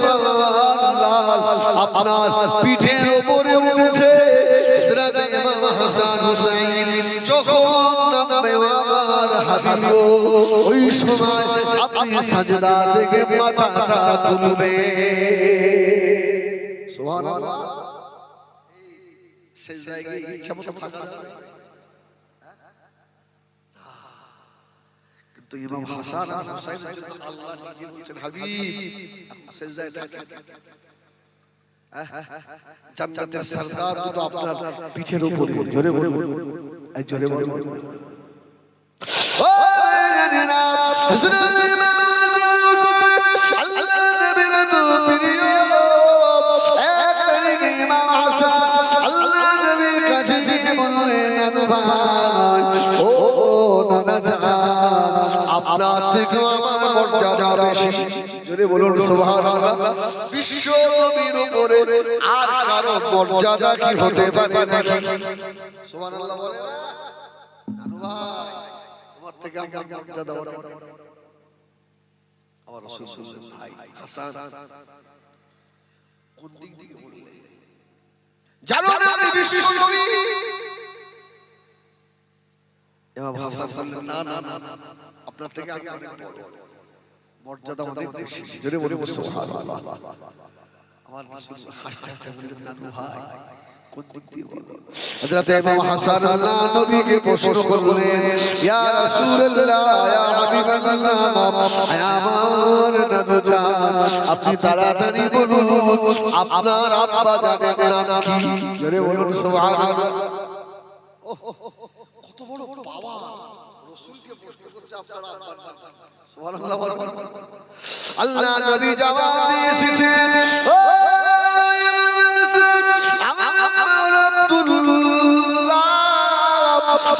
আপনার পিঠের উপরে উঠেছে হযরত ইমাম হাসান হোসেন যখন নামবে আমার হাবিব ওই সময় আপনি সাজদা থেকে মাথাটা তুলবেন সুবহানাল্লাহ সেজদায় গিয়ে ইচ্ছা মতো থাকা যাবে কিন্তু ইমাম হাসান আর হোসেন আল্লাহ নিজে বলছেন হাবিব সেজদায় থাকেন জান্নাতের সরদার তো আপনার পিঠের উপরে জোরে বলুন এই জোরে বলুন ও মেরেনা হযরত ইমাম আল্লাহ নবীর তো প্রিয় এক তারিখে ইমাম হাসান আল্লাহ নবীর কাছে গিয়ে বললেন নানু ভাই ও নানা জান আপনার থেকে আমার মর্যাদা বেশি জোরে বলুন সুবহানাল্লাহ বিশ্ব নবীর উপরে আর কারো মর্যাদা কি হতে পারে নাকি সুবহানাল্লাহ বলে নানু ভাই তোমার থেকে আমার মর্যাদা বড় আমার রাসূল ভাই হাসান কোন দিক থেকে বললেন? জানো না আমি বিশ্ব নবী? ইমাম হাসান বললেন না না না, আপনার থেকে আমি অনেক বড়, মর্যাদা অনেক বেশি। জোরে বলে সুবহানাল্লাহ। আমার রাসূল হাসতে হাসতে বললেন নানু ভাই কোন দিক দিয়ে বলবো? হযরত ইমাম হাসান আল্লাহ নবীকে প্রশ্ন করলেন, ইয়া রাসূলুল্লাহ, ইয়া হাবিবাল্লাহ, আমার নানু জান, আপনি তাড়াতাড়ি বলুন আপনার আব্বা জানেন নাম কি? জোরে বলুন সুবহানাল্লাহ। কত বড় পাওয়া, রাসূলকে প্রশ্ন করছে আপনার আব্বার নাম। সুবহানাল্লাহ। আল্লাহ নবী জবাব দিয়েছেন, ও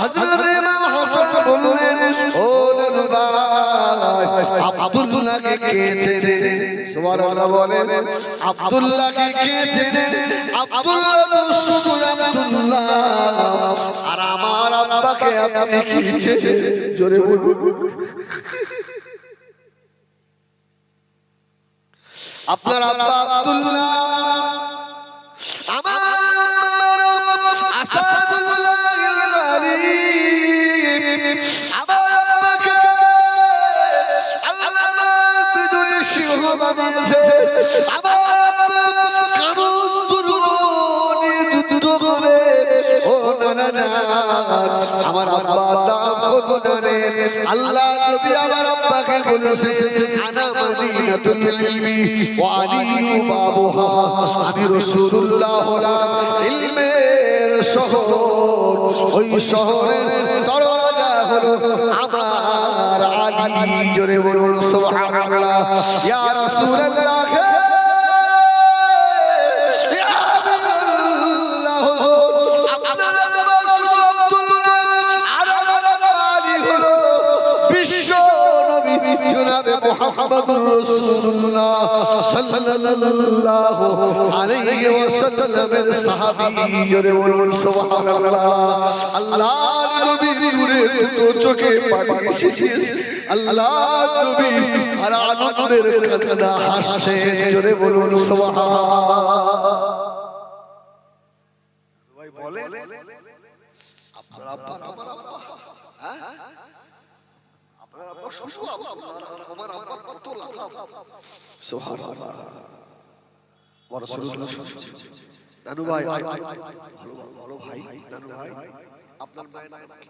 হযরত ইমাম হাসান বললেন, ও নানু ভাই, আব্দুল্লাহকে কে চেনে? সুবহানাল্লাহ বলেন, আব্দুল্লাহকে কে চেনে? আব্দুল্লাহ তো শুধু আব্দুল্লাহ, আর আমার আব্বাকে আপনি কি চেনেন? জোরে বলুন। আপনার আব্বা আব্দুল্লাহ, আমার আসাদুল্লাহ আলী, আমার আব্বাকে আল্লাহ বিজয়ী সিংহ বানিয়েছে। আমার আব্বা কানুন দুর্গনি যুদ্ধ করে, ও নানা জান, আমার আব্বার দাম কত জানেন? আল্লাহ নবী আমার আব্বাকে বলেছে, আনা মাদিনাতুল ইলমি ওয়া আলী বাবুহা, আমি রাসূলুল্লাহ হলাম ইলমের শহর, ওই শহরের দরজা হলো আমার আলী। জোরে বলুন সুবহানাল্লাহ। ইয়া রাসূলুল্লাহ, ইয়া হাবিবাল্লাহ, আপনার আব্বা শুধু আব্দুল্লাহ, আর আমার আব্বা আলী হলো বিশ্ব নবী জনাবে মুহাম্মদুর রাসূলুল্লাহ সাল্লাল্লাহু আলাইহি ওয়াসাল্লামের সাহাবী। জোরে বলুন সুবহানাল্লাহ। আল্লাহর নবী নূরে দুটো চোখে পানি এসেছে, আল্লাহর নবী আর আনন্দের কান্না হাসছে। জোরে বলুন সুবহানাল্লাহ। ভাই বলে আপনার আব্বা আমার আব্বা, হ্যাঁ আপনার আব্বা শুধু আমার আব্বা কত লাভ। সুবহানাল্লাহ। ওয়া রাসূলুল্লাহ নানু ভাই, ভালো ভাই, নানু ভাই আপনার মায়ের নাম কি?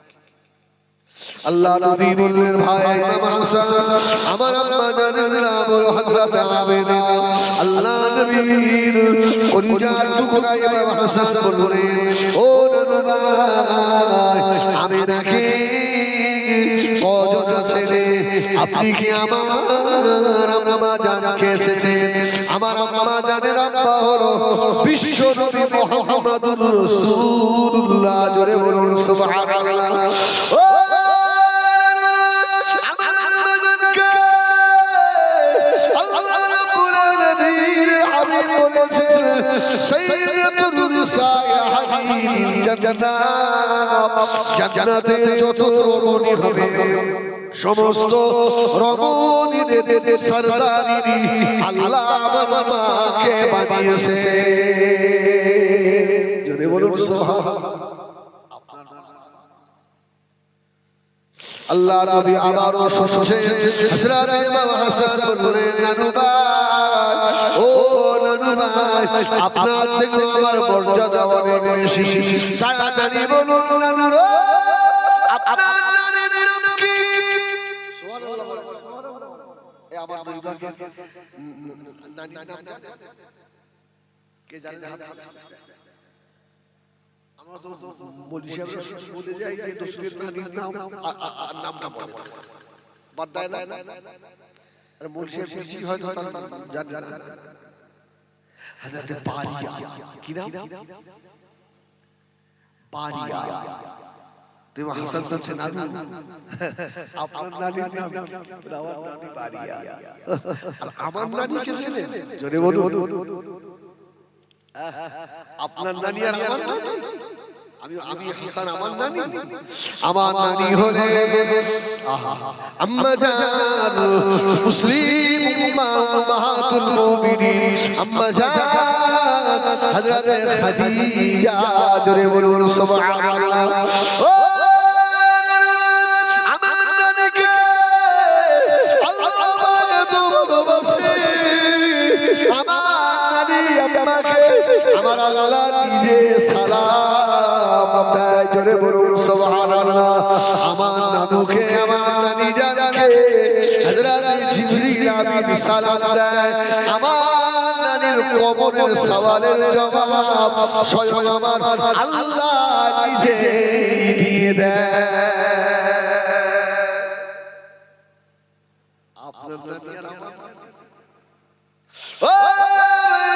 আল্লাহ নবী বললেন, ভাই ইমাম হাসান, আমার আম্মা জানের নাম হলো হযরত আমিনা। আল্লাহ নবীর কলিজার টুকরা ইমাম হাসান বললেন, ও নানু ভাই, আমিনাকে কজন ছেলে? আপনি কি আমার আম্মা জানকে চেনেন? আমার আম্মা জানের আব্বা হলো বিশ্ব নবী মুহাম্মদুর রাসূলুল্লাহ। জোরে বলুন সুবহানাল্লাহ। ও আমার আম্মা জানকে আল্লাহ রাব্বুল আলামিন হাবিব বলেছেন, সাইয়্যিদাতুর নিসাইল জান্নাত, জান্নাতে যত রমণী হবে সমস্ত রমণীদের সরদারিনী আল্লাহ আমার মাকে বানিয়েছে। জোরে বলুন সুবহানাল্লাহ। আল্লাহ নবী আবারও শুনছেন, হযরত ইমাম হাসান বললেন, নানু ভাই, ও নানু ভাই, আপনার থেকে আমার মর্যাদা অনেক বেশি, তাড়াতাড়ি বলুন নানু রে, আপনার নানির নাম কি? সুবহানাল্লাহ। এই আমার দুইবাকে নানির নাম জানেন? কে জানেন? আমরা তো বলি সাহেবরা বলে যাই যে দোস্তের নানির নাম আর নামটা বলে বাদ দেয় না। আর বলছে বুঝি হয়তো জানেন না। হযরত বারিয়া, কি নাম? বারিয়া। তুমি হাসান বলছে, নানু আপনার নানির নাম? আমার নানি বারিয়া। আর আমার নানি কে জানেন? জোরে বলুন। আপনার নানি আর আমার নানি আমি হাসান আমার নানি হলে আম্মা জান মুসলিম উম্মাহাতুল মুমিনিন আম্মা জান হযরত খাদিজা জোরে বলুন সুবহানাল্লাহ। ও আমার নানিকে আল্লাহ ভালোবাসে, আমার নানি আম্মাকে আমার আল্লাহ নিজে সালাম দেয়, জোরে বলুন সুবহানাল্লাহ। আমার নানুকে আমার নানি জানকে হযরত জিবরিল আমিন সালাম দেয়, আমার নানির কবরের সওয়ালের জবাব স্বয়ং আমার আল্লাহ নিজে দিয়ে দেয়। আপনার নানি আর আমার ও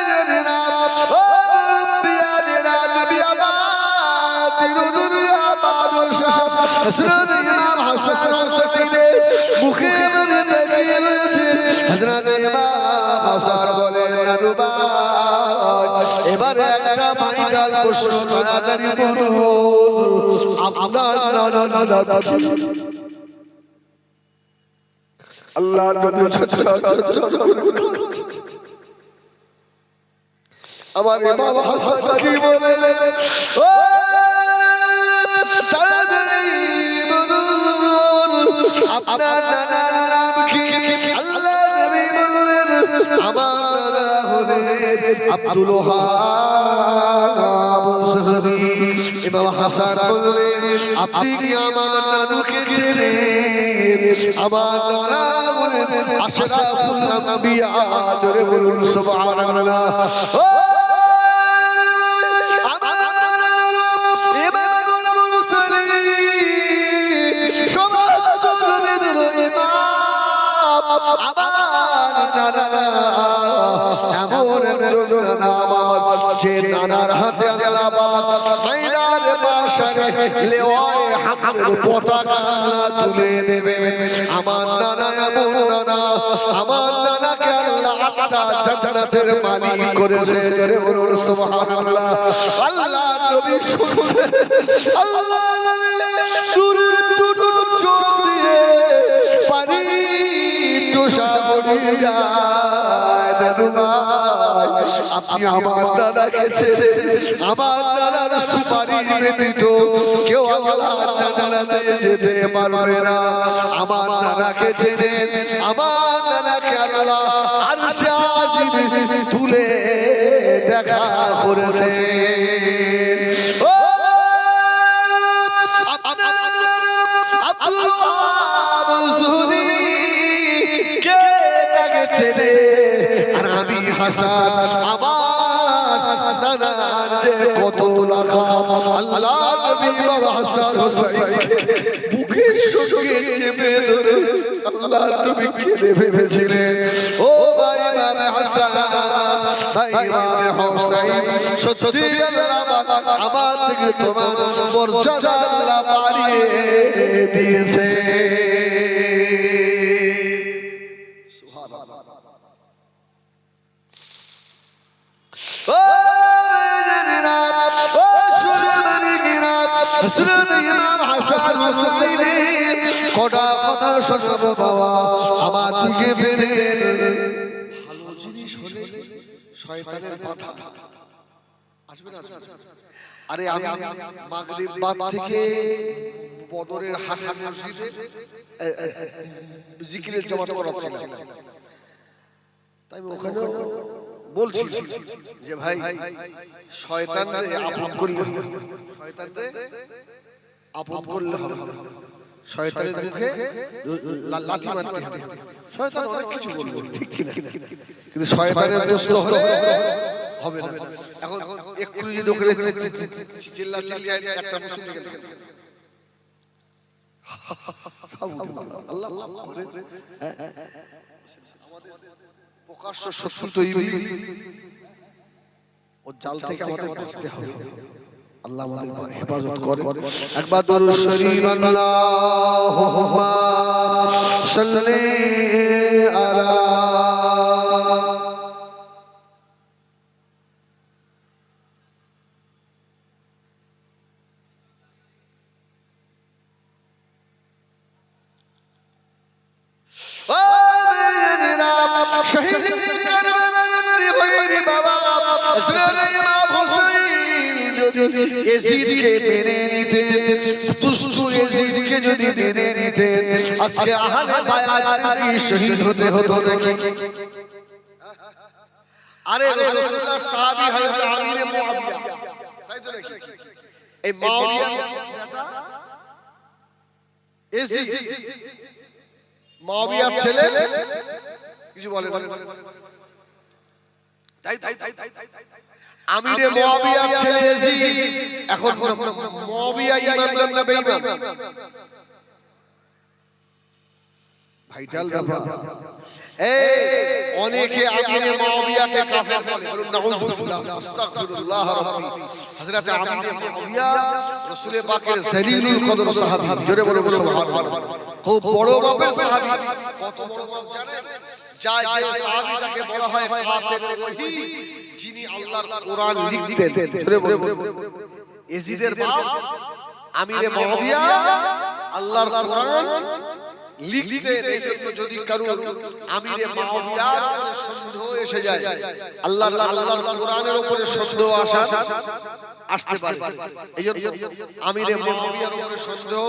জানেনা, ও বিয়ানেরা নবী আমার তিরুদুনিয়া বাদশাহ হযরত ইমাম হাসান হুসাইনের মুখে মনে তাকিয়ে রয়েছে। হযরত ইমাম হাসান বলেন, নানু ভাই এবারে একটা ভাইটাল প্রশ্ন তাড়াতাড়ি বলুন, আপনার নানা কি? আল্লাহ নবী আমার ইমাম হাসান কি বলে, ও তাড়াতাড়ি বলুন আপনার নানার নাম কি? আল্লাহ নবী বললেন, আমার নানা হলেন আব্দুল ওয়াহাব সুহরি। ইমাম হাসান বললেন, আপনি কি আমার নানুকে চেনেন? আমার নানা বলেন আশরাফুল আম্বিয়া, জোরে বলুন সুবহানাল্লাহ। যে নানার হাতে আল্লাহ মাইলার বাসারে লেওয়ায়ে হামদের পতাকা আল্লাহ তুলে দেবে। আমার নানা এমন নানা, আমার নানাকে আল্লাহ আটটা জান্নাতের মালিক করেছে, জোরে বলুন সুবহানাল্লাহ। আল্লাহ নবী শুনছে, আল্লাহ নবী দূরে দুটো চোখ দিয়ে পানি টোশা পড়ে যায়। দাদু ভাই আপনি আমার দাদাকে চেনেন? আমার দাদার সুপারিশ ব্যতীত কেউ আল্লাহ জান্নাতে যেতে পারবে না। আমার দাদাকে চেনেন? আমার দাদাকে আল্লাহ আরশে আজিম তুলে দেখা করেছে। ও আব্দুল ওয়াহাব সুহরি কে তাকে চেনে? আর আমি হাসান আমার নানার যে কত লাগাম, আল্লাহ নবী বাবা হাসান হুসাইনকে বুকের সঙ্গে চেপে ধরে আল্লাহ নবী কেঁদে ফেলেছিলেন। ও ভাই ইমামে হাসান, ভাই ইমামে হুসাইন, সত্যি আল্লাহ আমার থেকে তোমার মর্যাদা আল্লাহ বাড়িয়ে দিয়েছে। ও মেয়েরা, ও সুরমানিরা, হযরত ইমাম হাসান হুসাইনের কথা শোনাবো বাবা, আমার দিকে ফিরে। ভালো জিনিস হলে শয়তানের কথা আসবে না? আরে আমি মাগরিব বাদ থেকে বদরের হাট মসজিদে জিকিরের জামাত করাচ্ছিলাম, তাই ওখানে বলছি যে ভাই শয়তানকে আপন করলে, শয়তানকে আপন করলে হবে, শয়তানের মুখে লাঠি মারতে হবে। শয়তান অনেক কিছু বলবে, ঠিক কিনা? কিন্তু শয়তানের দোস্ত হলে হবে না। এখন একটু যদি ওখানে চিল্লা চিল্লিয়ে একটা মুসলিম দেখে আল্লাহ করে প্রকাশ্য শত্রু তো ইবলিস, ও জাল থেকে আমাদের বাঁচতে হবে। আল্লাহ আমাদের হেফাজত করে। একবার দরুদ শরীফ আল্লাহুম্মা সাল্লি আলা হযরত ইমাম হুসাইন যদি ইয়াজিদকে মেনে নিতেন, দুষ্টু ইয়াজিদকে যদি মেনে নিতেন, আজকে আহলে বায়াত কি শহীদ হতে হতো নাকি? আরে রাসূলুল্লাহ সাহাবী হযরত আমির মুআবিয়া, তাই তো নাকি? এই মুআবিয়া ইয়াজিদ মুআবিয়ার ছেলে, কিছু বলে তাই আমিরে মুআবিয়ার ছেলে ইয়াজিদ। এখন মুআবিয়া ঈমানদার না বেঈমান? ভাইটাল ব্যাপার। এই অনেকে আমিরে মুআবিয়াকে কাফের বলে, বলুন নাউযুবিল্লাহ, আস্তাগফিরুল্লাহ রাব্বি। হযরত আমিরে মুআবিয়া রাসূল পাকের জলিলুল কদর সাহাবী, জোরে বলুন সুবহানাল্লাহ। খুব বড় মাপের সাহাবী। কত বড় মাপ জানেন? যে সাহাবীটাকে বলা হয় কাতিল ওহী, যিনি আল্লাহর কোরআন লিখতেন। জোরে বলুন। ইয়াজিদের বাপ আমিরে মুআবিয়া আল্লাহর কোরআন লিখতেন। এই জন্য যদি কারো আমিরে মুআবিয়ার উপরে সন্দেহ এসে যায়, আল্লাহর কোরআনের উপরে সন্দেহ আসতে পারে। এই জন্য আমিরে মুআবিয়ার উপরে সন্দেহ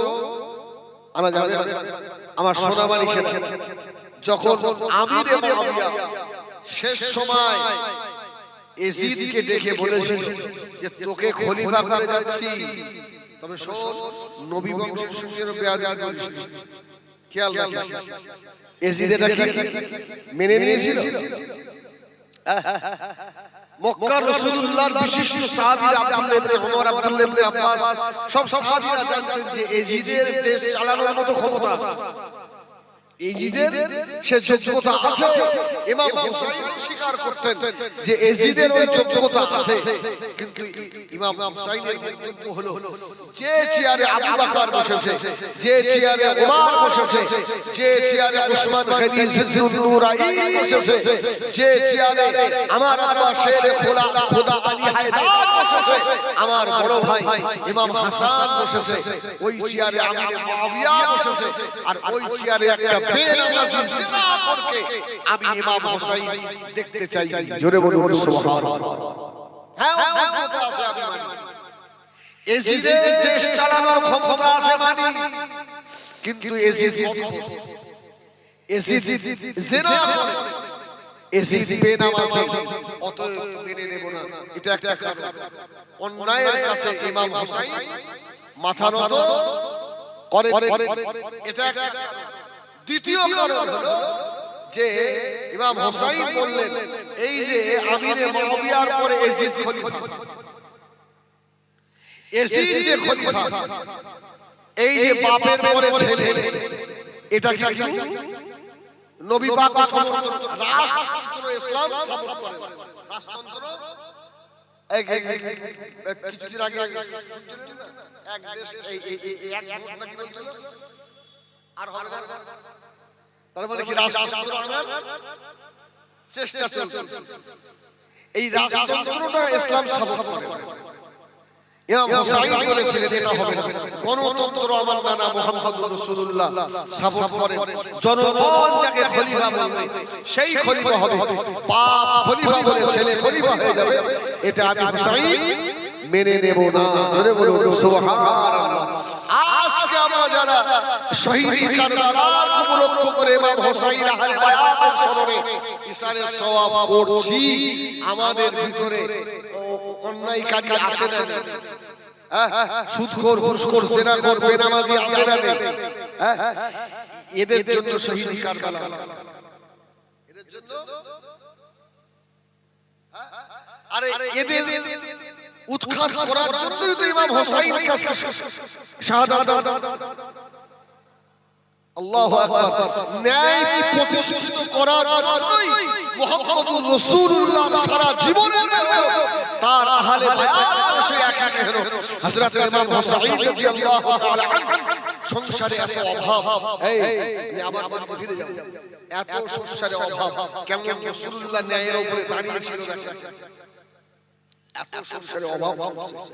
আনা যাবে না। আমার সোনামানি খেলা, যখন আমিরে মুআবিয়া শেষ সময় ইয়াজিদকে ডেকে বলেছিল যে তোকে খলিফা করে যাচ্ছি, তবে শোন নবী বংশের সঙ্গে বেয়াদবি করিস না। খেয়াল রাখিস। ইয়াজিদ এটাকে মেনে নিয়েছিল। মক্কার রাসূলুল্লাহর বিশিষ্ট সাহাবী আব্দুল্লাহ ইবনে ওমর, আব্দুল্লাহ ইবনে আব্বাস সব সাহাবীরা জানতেন যে ইয়াজিদের দেশ চালানোর মতো ক্ষমতা আছে, ইয়াজিদের সে যোগ্যতা আছে। ইমাম হুসাইন স্বীকার করতেন যে ইয়াজিদের ওই যোগ্যতা আছে, কিন্তু ইমাম হুসাইনের বক্তব্য হলো যে চেয়ারে আবু বকর বসেছে, যে চেয়ারে ওমর বসেছে, যে চেয়ারে উসমান গনি জিন্নুন নুরাইন বসেছে, যে চেয়ারে আমার আব্বা শেরে খোদা আলী হায়দার বসেছে, আমার বড় ভাই ইমাম হাসান বসেছে, ওই চেয়ারে আমিরে মুআবিয়া বসেছে, আর ওই চেয়ারে একটা বেনামাজি জিনা করকে আমি ইমাম হুসাইন দেখতে চাই। জোরে বলুন সুবহানাল্লাহ। হ্যাঁ, ক্ষমতা আছে আমি মানি, ইয়াজিদের দেশ চালানোর ক্ষমতা আছে মানি, কিন্তু ইয়াজিদ জিনা করে, ইয়াজিদ বেনামাজি, অতএব মেনে নেব না। এটা একটা কারণ। অন্যায়ের কাছে ইমাম হুসাইন মাথা নত করে, এটা একটা। দ্বিতীয় কারণ হলো যে ইমাম হুসাইন বললেন এই যে আমিরে মুআবিয়ার পরে ইয়াজিদ খলিফা, ইয়াজিদ যে খলিফা, এই যে বাপের পরে ছেলে, এটা কিন্তু নবী পাক রাষ্ট্রতন্ত্র ইসলাম সাপোর্ট করে। রাষ্ট্রতন্ত্র কিছুদিন আগে এক দেশ এক ভোট নাকি বলছিল, আর হবে না। তার মানে কি রাষ্ট্রতন্ত্র আনার চেষ্টা চলছে। এই রাষ্ট্রতন্ত্রটা ইসলাম সাপোর্ট করে। ইমাম হুসাইন বলেছিলেন এটা হবে না। গণতন্ত্র আমার নানা মুহাম্মদুর রাসূলুল্লাহ সাপোর্ট করে। জনগণ যাকে খলিফা বলবে সেই খলিফা হবে। বাপ খলিফা বলে ছেলে খলিফা হয়ে যাবে, এটা আমি হুসাইন মেনে নেব না। ধরে বলুন সুবহানাল্লাহ। আজকে আমরা যারা শহীদ কারবালার উপলক্ষ করে ইমাম হুসাইন আহলে বায়াতের স্মরণে ইসারে সওয়াব করছি, আমাদের ভিতরে অন্যায়কারী আছে না? সুদখোর, ঘুষখোর, জিনাখোর, বেনামাজি আছে না? এদের জন্য শহীদ কারবালা, এদের জন্য। আরে এদের উৎখাত করার জন্যই তো ইমাম হুসাইন কাছে শাহাদাত। আল্লাহু আকবার। ন্যায় প্রতিষ্ঠিত করার জন্যই মুহাম্মদুর রাসূলুল্লাহ সারা জীবনের তার আহলে বায়াত বসে একাকে হলো হযরত ইমাম হুসাইন রাদিয়াল্লাহু তাআলা আনহু। সংসারে এত অভাব, এই আমি আবার ফিরে যাব, এত সংসারে অভাব, কেমন রাসূলুল্লাহ ন্যায়ের উপরে দাঁড়িয়ে ছিল দেখেন। এত সংসারে অভাব চলছে,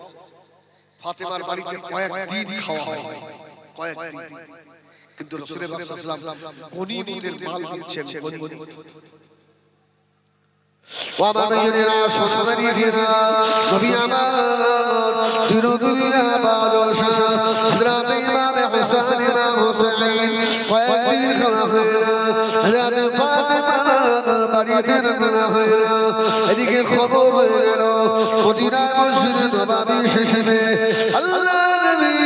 ফাতেমার বাড়িতে কয়েকদিন খাওয়া হয়, কয়েকদিন, কিন্তু রাসূল সাল্লাল্লাহু আলাইহি ওয়াসাল্লাম গনিমতের মাল দিচ্ছেন। وما بيننا شمالي فينا نبي أمان دينو دنيا بادوشا حضرات إمام حسن إمام حسين ويكبير خلافينا حضرات فاطمة بريدين خلافينا এদিকে খবর হয়ে গেল মদিনার মসজিদে নববী শেষে আল্লাহ নবী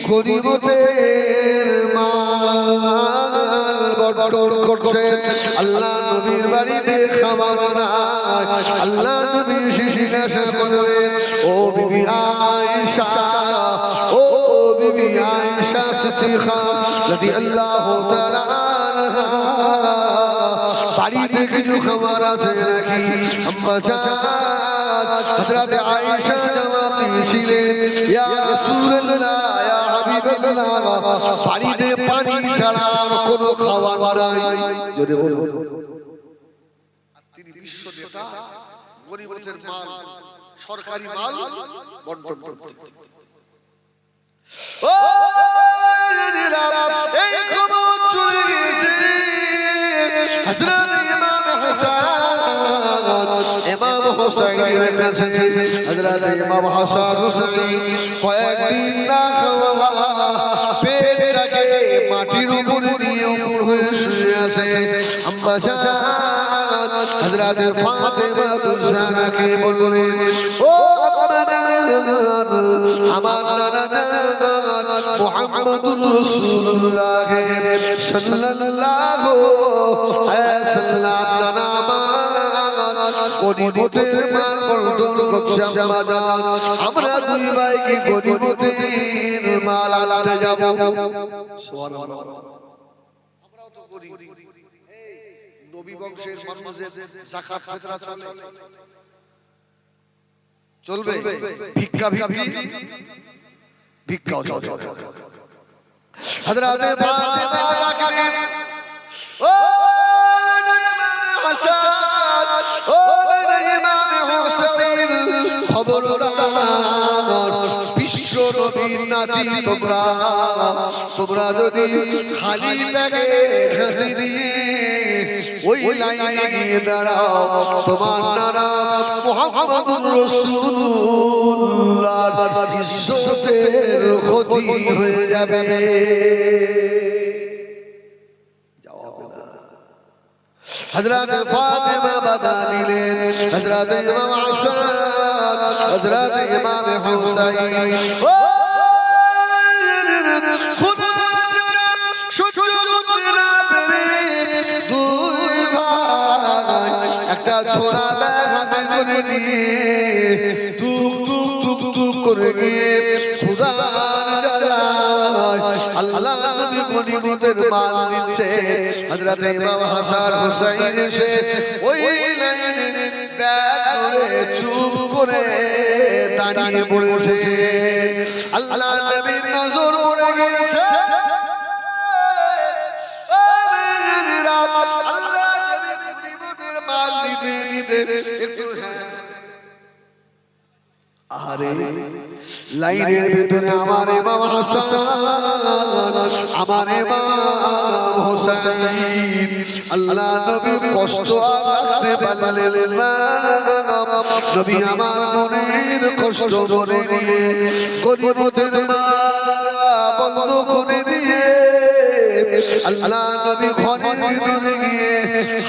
গরিবদের মাল বন্টন করছেন আল্লাহ নবীর বাড়িতে খাবার নাই আল্লাহ নবী জিজ্ঞাসা করলেন ও বিবি আয়েশা ও বিবি আয়েশা সিদ্দিকা রাদিয়াল্লাহু তাআলা বাড়িতে কিছু খাবার আছে নাকি আম্মা জান হযরত আয়েশা জবাব দিয়েছিলেন ইয়া রাসূলুল্লাহ ইয়া হাবিবাল্লাহ বাড়িতে পানি ছাড়া কোনো খাবার নাই যদি বলুন তিনি বিশ্ব নেতা গরিবদের মাল সরকারি মাল বন্টন করছেন ও এই খবর চলে গেছে হযরত ইমাম হুসাইনের কাছে হযরত ইমাম হাসান হুসাইন কয়েকদিন না খাওয়া পেটটাকে মাটির উপরে নিয়ে উপর হয়ে শুয়ে আছে আম্মা জান হযরত ফাতেমা তুজানাকে বললেন ও আমার নানা মুহাম্মদুর রাসূলুল্লাহ সাল্লাল্লাহু আলাইহি ওয়াসাল্লাম নানা গরিবদের মাল বন্টন করছে আম্মা জান আমরা দুই ভাই কি গরিবদের মাল আনতে যাব সুবহানাল্লাহ আমরাও তো গরিব নবী বংশের মানুষদের যাকাত ফিতরা চলবে ভিক্ষা ভিক্ষাও চলবে হযরত ফাতেমা ডাকলেন ও হাসান ও ইমাম হুসাইন খবরদার বিশ্ব নবীর নাতি তোমরা যদি খালি ব্যাগে হাতে নিয়ে ওই লাইনে গিয়ে দাঁড়াও তোমার নাম মুহাম্মদুর রাসূলুল্লাহ ইজ্জতের ক্ষতি হয়ে যাবে হযরত ফাতেমা বাধা দিলেন হযরত ইমাম হাসান হযরত ইমাম হুসাইন ও খোদা সহ্য করতে না পেরে দুই ভাই একটা ছোরা ব্যাগ হাতে করে নিয়ে টুক টুক টুক টুক করে গিয়ে খোদার আল্লাহ নবী গনিমতের মাল দিচ্ছে হযরত ইমাম হাসান হুসাইন এসে ওই লাইনে ব্যাগ ধরে চুপ করে দাঁড়িয়ে পড়েছে আল্লাহ নবীর নজর পড়ে গেছে আল্লাহ নবী গনিমতের মাল দিতে দিতে একটু আরে লাইনের ভিতরে আমার ইমাম হাসান আমার ইমাম হুসাইন আল্লাহ নবী কষ্ট রাখতে পারলেন না নবী আমার মনের কষ্ট মনে নিয়ে গরিবদের মা বন্ধ করে দিয়ে আল্লাহ নবী ঘরের ভিতরে গিয়ে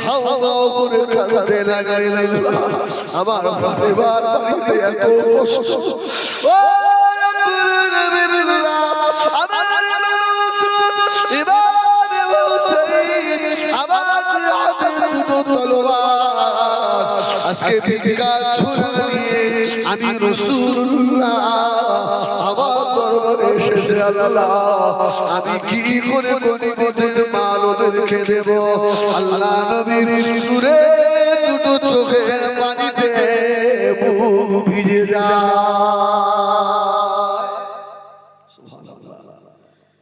হাওয়া করে কাঁদতে লাগাইলেন আমার ফাতেমার বাড়িতে এত কষ্ট ও আজকে ভিক্ষা ছুড়ে নিয়ে আমি রাসূলুল্লাহ আমার দরবারে এসেছে আল্লাহ আমি কি করে গরিবদের মাল ওদেরকে দেব আল্লাহ নবীর নূরে দুটো চোখের পানিতে মুখ ভিজে যায় সুবহানাল্লাহ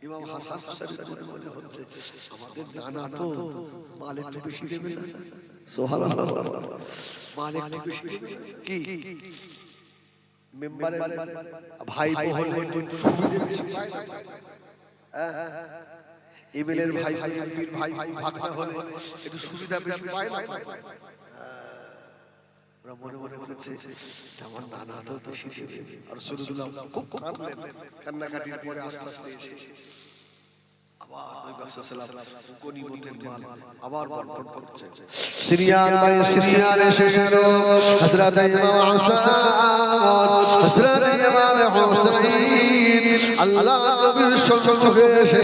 ইমাম হাসান হুসাইন মনে হচ্ছে আমাদের জানা তো মাল একটু বেশি দেবে না সুবহানাল্লাহ মাল একটু বেশি দেবে কি মেম্বারে ভাই বহলে একটু সুবিধা বেশি পায় না এমএলএর ভাই এমপির ভাই ভাগনা হলে একটু সুবিধা বেশি পায় না ওরা মনে মনে করছে আমার নানা তো বেশি দেবে। আর রাসূলুল্লাহ খুব কাঁদলেন, কান্নাকাটির পরে আস্তে আস্তে এসে আবার নবী সাল্লাল্লাহু আলাইহি ওয়াসাল্লাম গনিমতের মাল আবার বন্টন করছেন। সিরিয়াল বাই সিরিয়াল এসে গেল। হযরত ইমাম হাসান, হযরত ইমাম হুসাইন আল্লাহ নবীর সম্মুখে এসে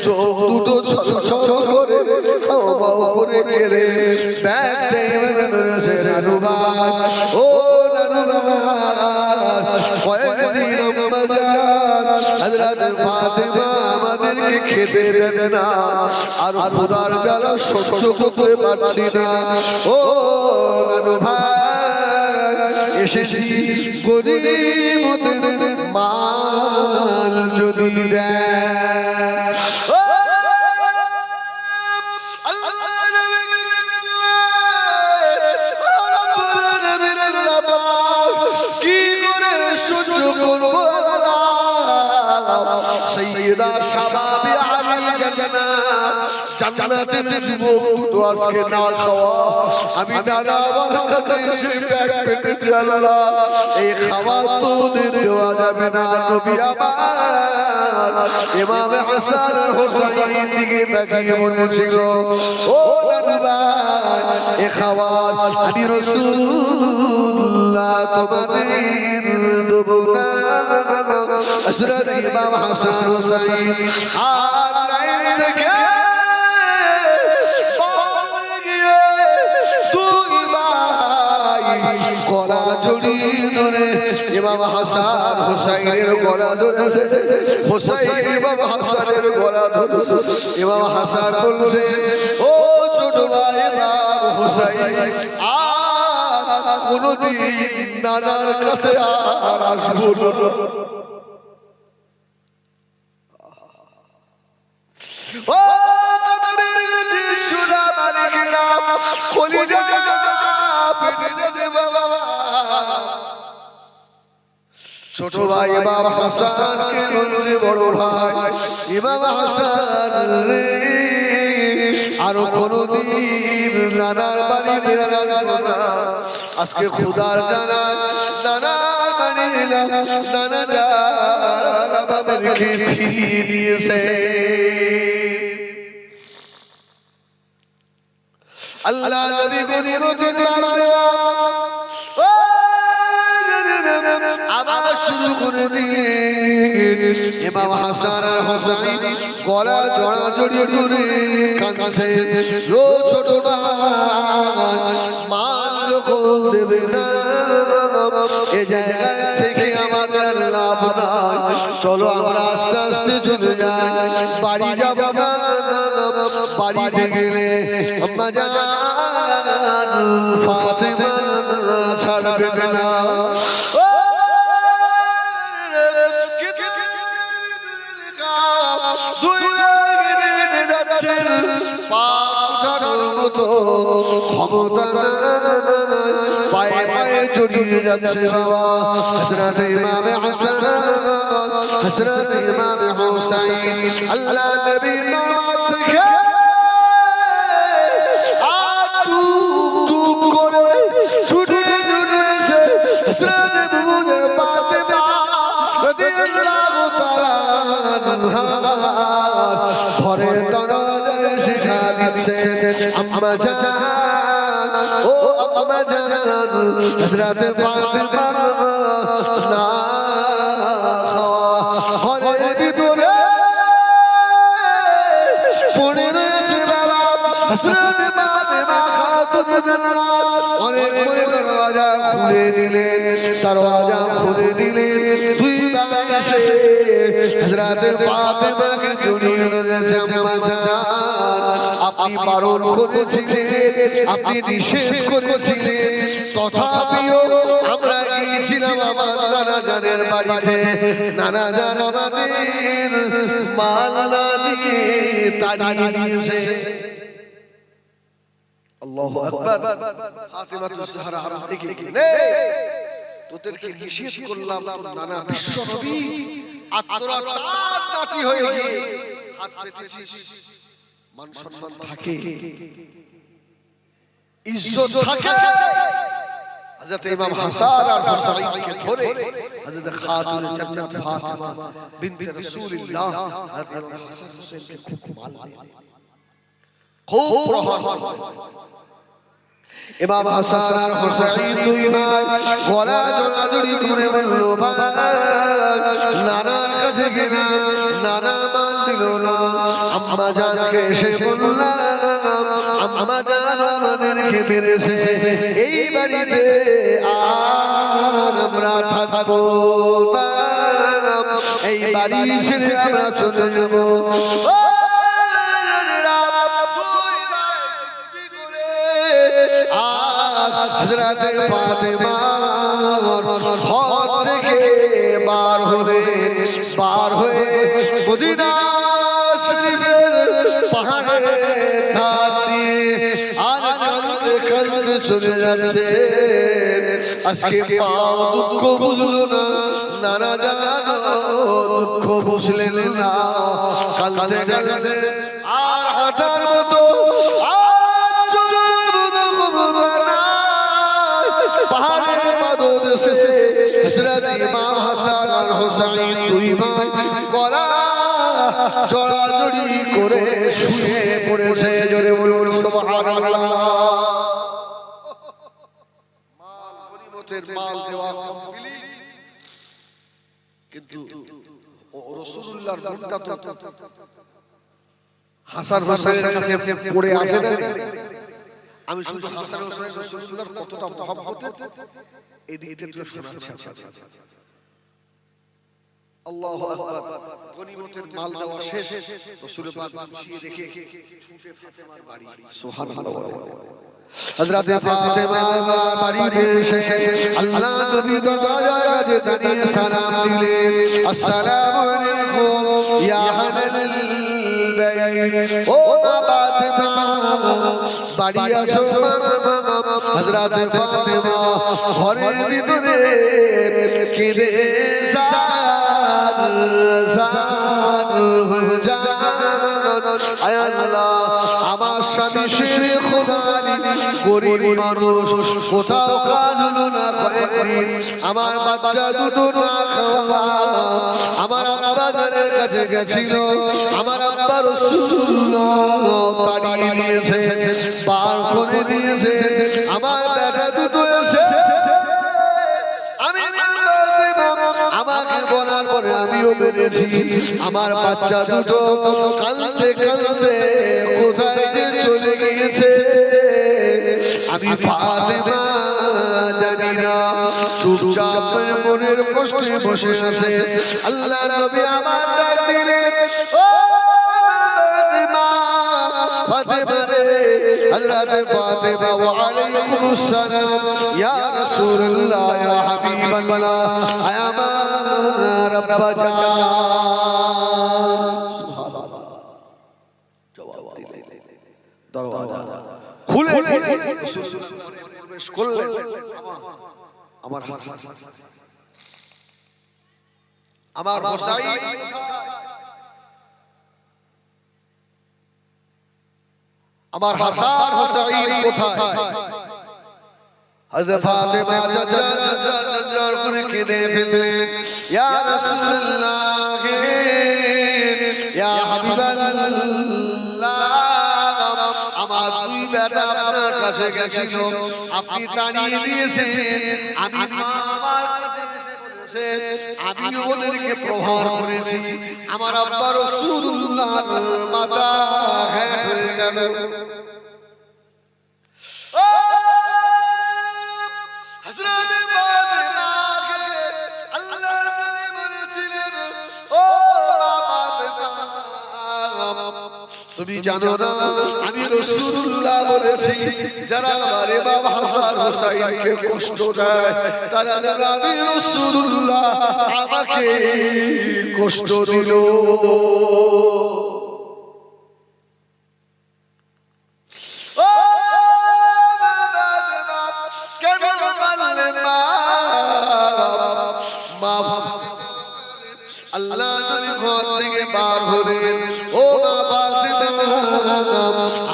চোখ দুটো ছলছল করে হাওয়া করে গেলে ব্যাগ টেনে ধরেছে। নানুবাই, ও নানুবাই, কয়েকদিন আম্মাজান হযরত ফাতেমা আমাদেরকে খেতে দেন না, আর খোদার জ্বালা সহ্য করতে পারছি না। ও নানুভাই, এসেছি গনিমতের মাল যদি দেন। কি করে সহ্য করবো সাইয়্যিদা শাবাবি আলী জান্নাতের যুবক তো আজকে না খাওয়া, আমি নানা আমার কাছে এসে ব্যাগ পেতেছি। আল্লাহ, এই খাবার তো দেওয়া যাবে না। নবী আমার ইমাম হাসান আর হুসাইন দিকে তাকিয়ে বলেছিল, ও নানা এই খাবার আমি রাসূলুল্লাহ তোমাদের দেব না। হযরত ইমাম হাসান হুসাইন আর লাইন থেকে গলা জড়িয়ে ধরে ইমাম হাসান হুসাইনের গলা ধরেছে। হুসাইন ইমাম হাসানের গলা ধরেছে। ইমাম হাসান বলছে, ও ছোট ভাই ইমাম হুসাইন, আর কোনদিন নানার কাছে আর আসবো না। ও ছোট ভাই ইমাম হাসানকে বলছে, বড় ভাই ইমাম হাসান রে, আরো কোনদিন নানার বাড়ি বেড়াবো না। আজকে খোদার জানা নানার বাড়ি এলাম, নানা আমাদেরকে ফিরিয়ে দিয়েছে। আল্লাহ নবী গনিমতের মাল দেওয়া আবার শুরু করে দিলেন। ইমাম হাসান আর হুসাইন গলা জড়াজড়ি করে কাঁদছে। ও ছোট ভাই, মাল যখন দেবে না, এ জায়গা থেকে আমাদের লাভ নাই। চলো আমরা আস্তে আস্তে চলে যাই, বাড়ি যাব না। বাড়িতে গেলে আম্মা জান ফাতেমা ছাড়বে না। পায়ে পায়ে জড়িয়ে যাচ্ছে বাবা। হযরত ইমাম হাসান, হযরত ইমাম হুসাইন আল্লাহ নবী নামাজ থেকে টুক করে ছুটে ছুটে এসে হযরত বুবু ফাতেমা রাদিয়াল্লাহু তাআলা আনহা ঘরে দরজায় শিখা দিচ্ছে। আম্মা জান, ও আম্মা জান, হযরত ফাতেমা না খাওয়া ঘরের ভিতরে পড়ে রয়েছে বাবা। হযরত ফাতেমা খাতুন জান্নাত অনেক বড় দরজা খুলে দিলেন, দরজা খুলে দিলেন। দুই ভাই এসে হযরত ফাতেমাকে জড়িয়ে ধরেছে। আম্মা জান, আপনি বারণ করেছিলেন, আপনি নিষেধ করেছিলেন, তথাপিও আমরা গিয়েছিলাম আমার নানা জানের বাড়িতে। নানা জান আমাদের মাল না দিয়ে তাড়িয়ে দিয়েছে। আল্লাহু আকবার। ফাতেমাতুজ জাহরা এগিয়ে গেলেন, তোদেরকে নিষেধ করলাম, তোর নানা বিশ্ব নবী আত্মরা তার নাতি হয়ে গিয়ে হাত পেতেছিস। মান সম্মান থাকে, ইজ্জত থাকে, হযরত ইমাম হাসান আর হুসাইনকে ধরে হযরত খাতুন জান্নাত ফাতিমা বিনতে রাসূলুল্লাহ হযরত ইমাম হাসান হুসাইনকে খুব মারলেন, খুব প্রহার করলেন। ইমাম হাসান আর হুসাইন দুই ভাই গলা জড়াজড়ি করে বলল, নানার কাছে গেলাম, নানা মাল দিল না। আম্মা জানকে এসে বললাম, আম্মা জান আমাদেরকে মেরেছে, এই বাড়িতে আর আমরা থাকবো না, এই বাড়ি ছেড়ে আমরা চলে যাবো। হযরতে ফাতেমা ঘর থেকে বার হয়ে মদিনা শরীফের পাহাড়ের ধার দিয়ে আর কাঁদতে কাঁদতে চলে যাচ্ছে। আজকে পাও দুঃখ বুঝলো না, নানা জানো দুঃখ বুঝলেন না, কাঁদতে কাঁদতে আর হাঁটার মতো পাহাড়ের পাদদেশে হযরত ইমাম হাসান আর হুসাইন দুই ভাই গলা জড়াজড়ি করে শুয়ে পড়েছে। জোরে বলুন সুবহানাল্লাহ। মাল গনিমতের মাল দেওয়া কমপ্লিট, কিন্তু রাসূলুল্লাহর মুখটা তো হাসান হুসাইনের কাছে পড়ে আছে না। আমি শুধু হাসান হুসাইন রাসূলুল্লাহর কতটা মহব্বতে এই দিকটা একটু শোনাচ্ছি আপনাদের। আল্লাহু আকবার। গনিমতের মাল দেওয়া শেষ, রাসূল পাক খুশি দেখে ছুটে ফাতেমার বাড়ি। সুবহানাল্লাহ। হযরত ফাতেমা বাড়িতে এসে আল্লাহ নবী দরজায় দাঁড়িয়ে সালাম দিলেন, আসসালামু আলাইকুম ইয়া আহলাল বাইত। ও ফাতেমা বাড়ি আসো। হযরত ফাতেমা ঘরের ভিতরে কেঁদে আয় আল্লাহ, আমার স্বামী শেরে খোদানি গরিব মানুষ, কোথাও কাজ হলো না কয়েকদিন, আমার বাচ্চা দুটো না খাওয়া, আমার আব্বা গানের কাছে গেছিল, আমার আব্বা রাসূলুল্লাহ তাড়িয়ে দিয়েছে, বার করে দিয়েছে, আমার বেটা দুটো এসে আমাকে বলার পরে আমিও বেরিয়েছি, আমার বাচ্চা দুটো কাঁদতে কাঁদতে কোথায় যে চলে গিয়েছে আমি ফাতেমা জানি না। চুপচাপ মনের কষ্টে বসে আছে। আল্লাহ নবী আমার ডাক দিলেন, ও ফাতেমা, ফাতেমা রে। হযরত ফাতেমা ওয়া আলাইকুমুস সালাম ইয়া রাসূলুল্লাহ ইয়া হাবিবাল্লাহ আয় আমার আব্বা জান। সুবহানাল্লাহ। জবাব দিলেন, দরওয়াজা খুলে রাসূলুল্লাহ প্রবেশ করলেন। আমার হাসান, আমার হুসাইন, আমার হাসান হুসাইন কোথায়? হযরত ফাতেমা জাজ্জার করে কেঁদে ফেললেন, ইয়া রাসূলুল্লাহ ইয়া হাবিবাল্লাহ, আমার দুই বেটা আপনার কাছে গেছিল, আপনি তাড়িয়ে দিয়েছেন, আমি আমার আমি ওদেরকে প্রহার করেছি, আমার আব্বা রাসূলুল্লাহর মাথা হ্যাঁ হয়ে গেল। হযরত ফাতেমা আল্লাহর নবী বলেছিলেন, ও ফাতেমা তুমি জানো না আমি রাসূলুল্লাহ বলেছি, যারা আমার ইমাম হাসান হুসাইনকে কষ্ট দেয় তারা আমি রাসূলুল্লাহ আমাকে কষ্ট দিল। কেন মানলে মা? আল্লাহ নবী ঘর থেকে বার হলেন, ও বাবা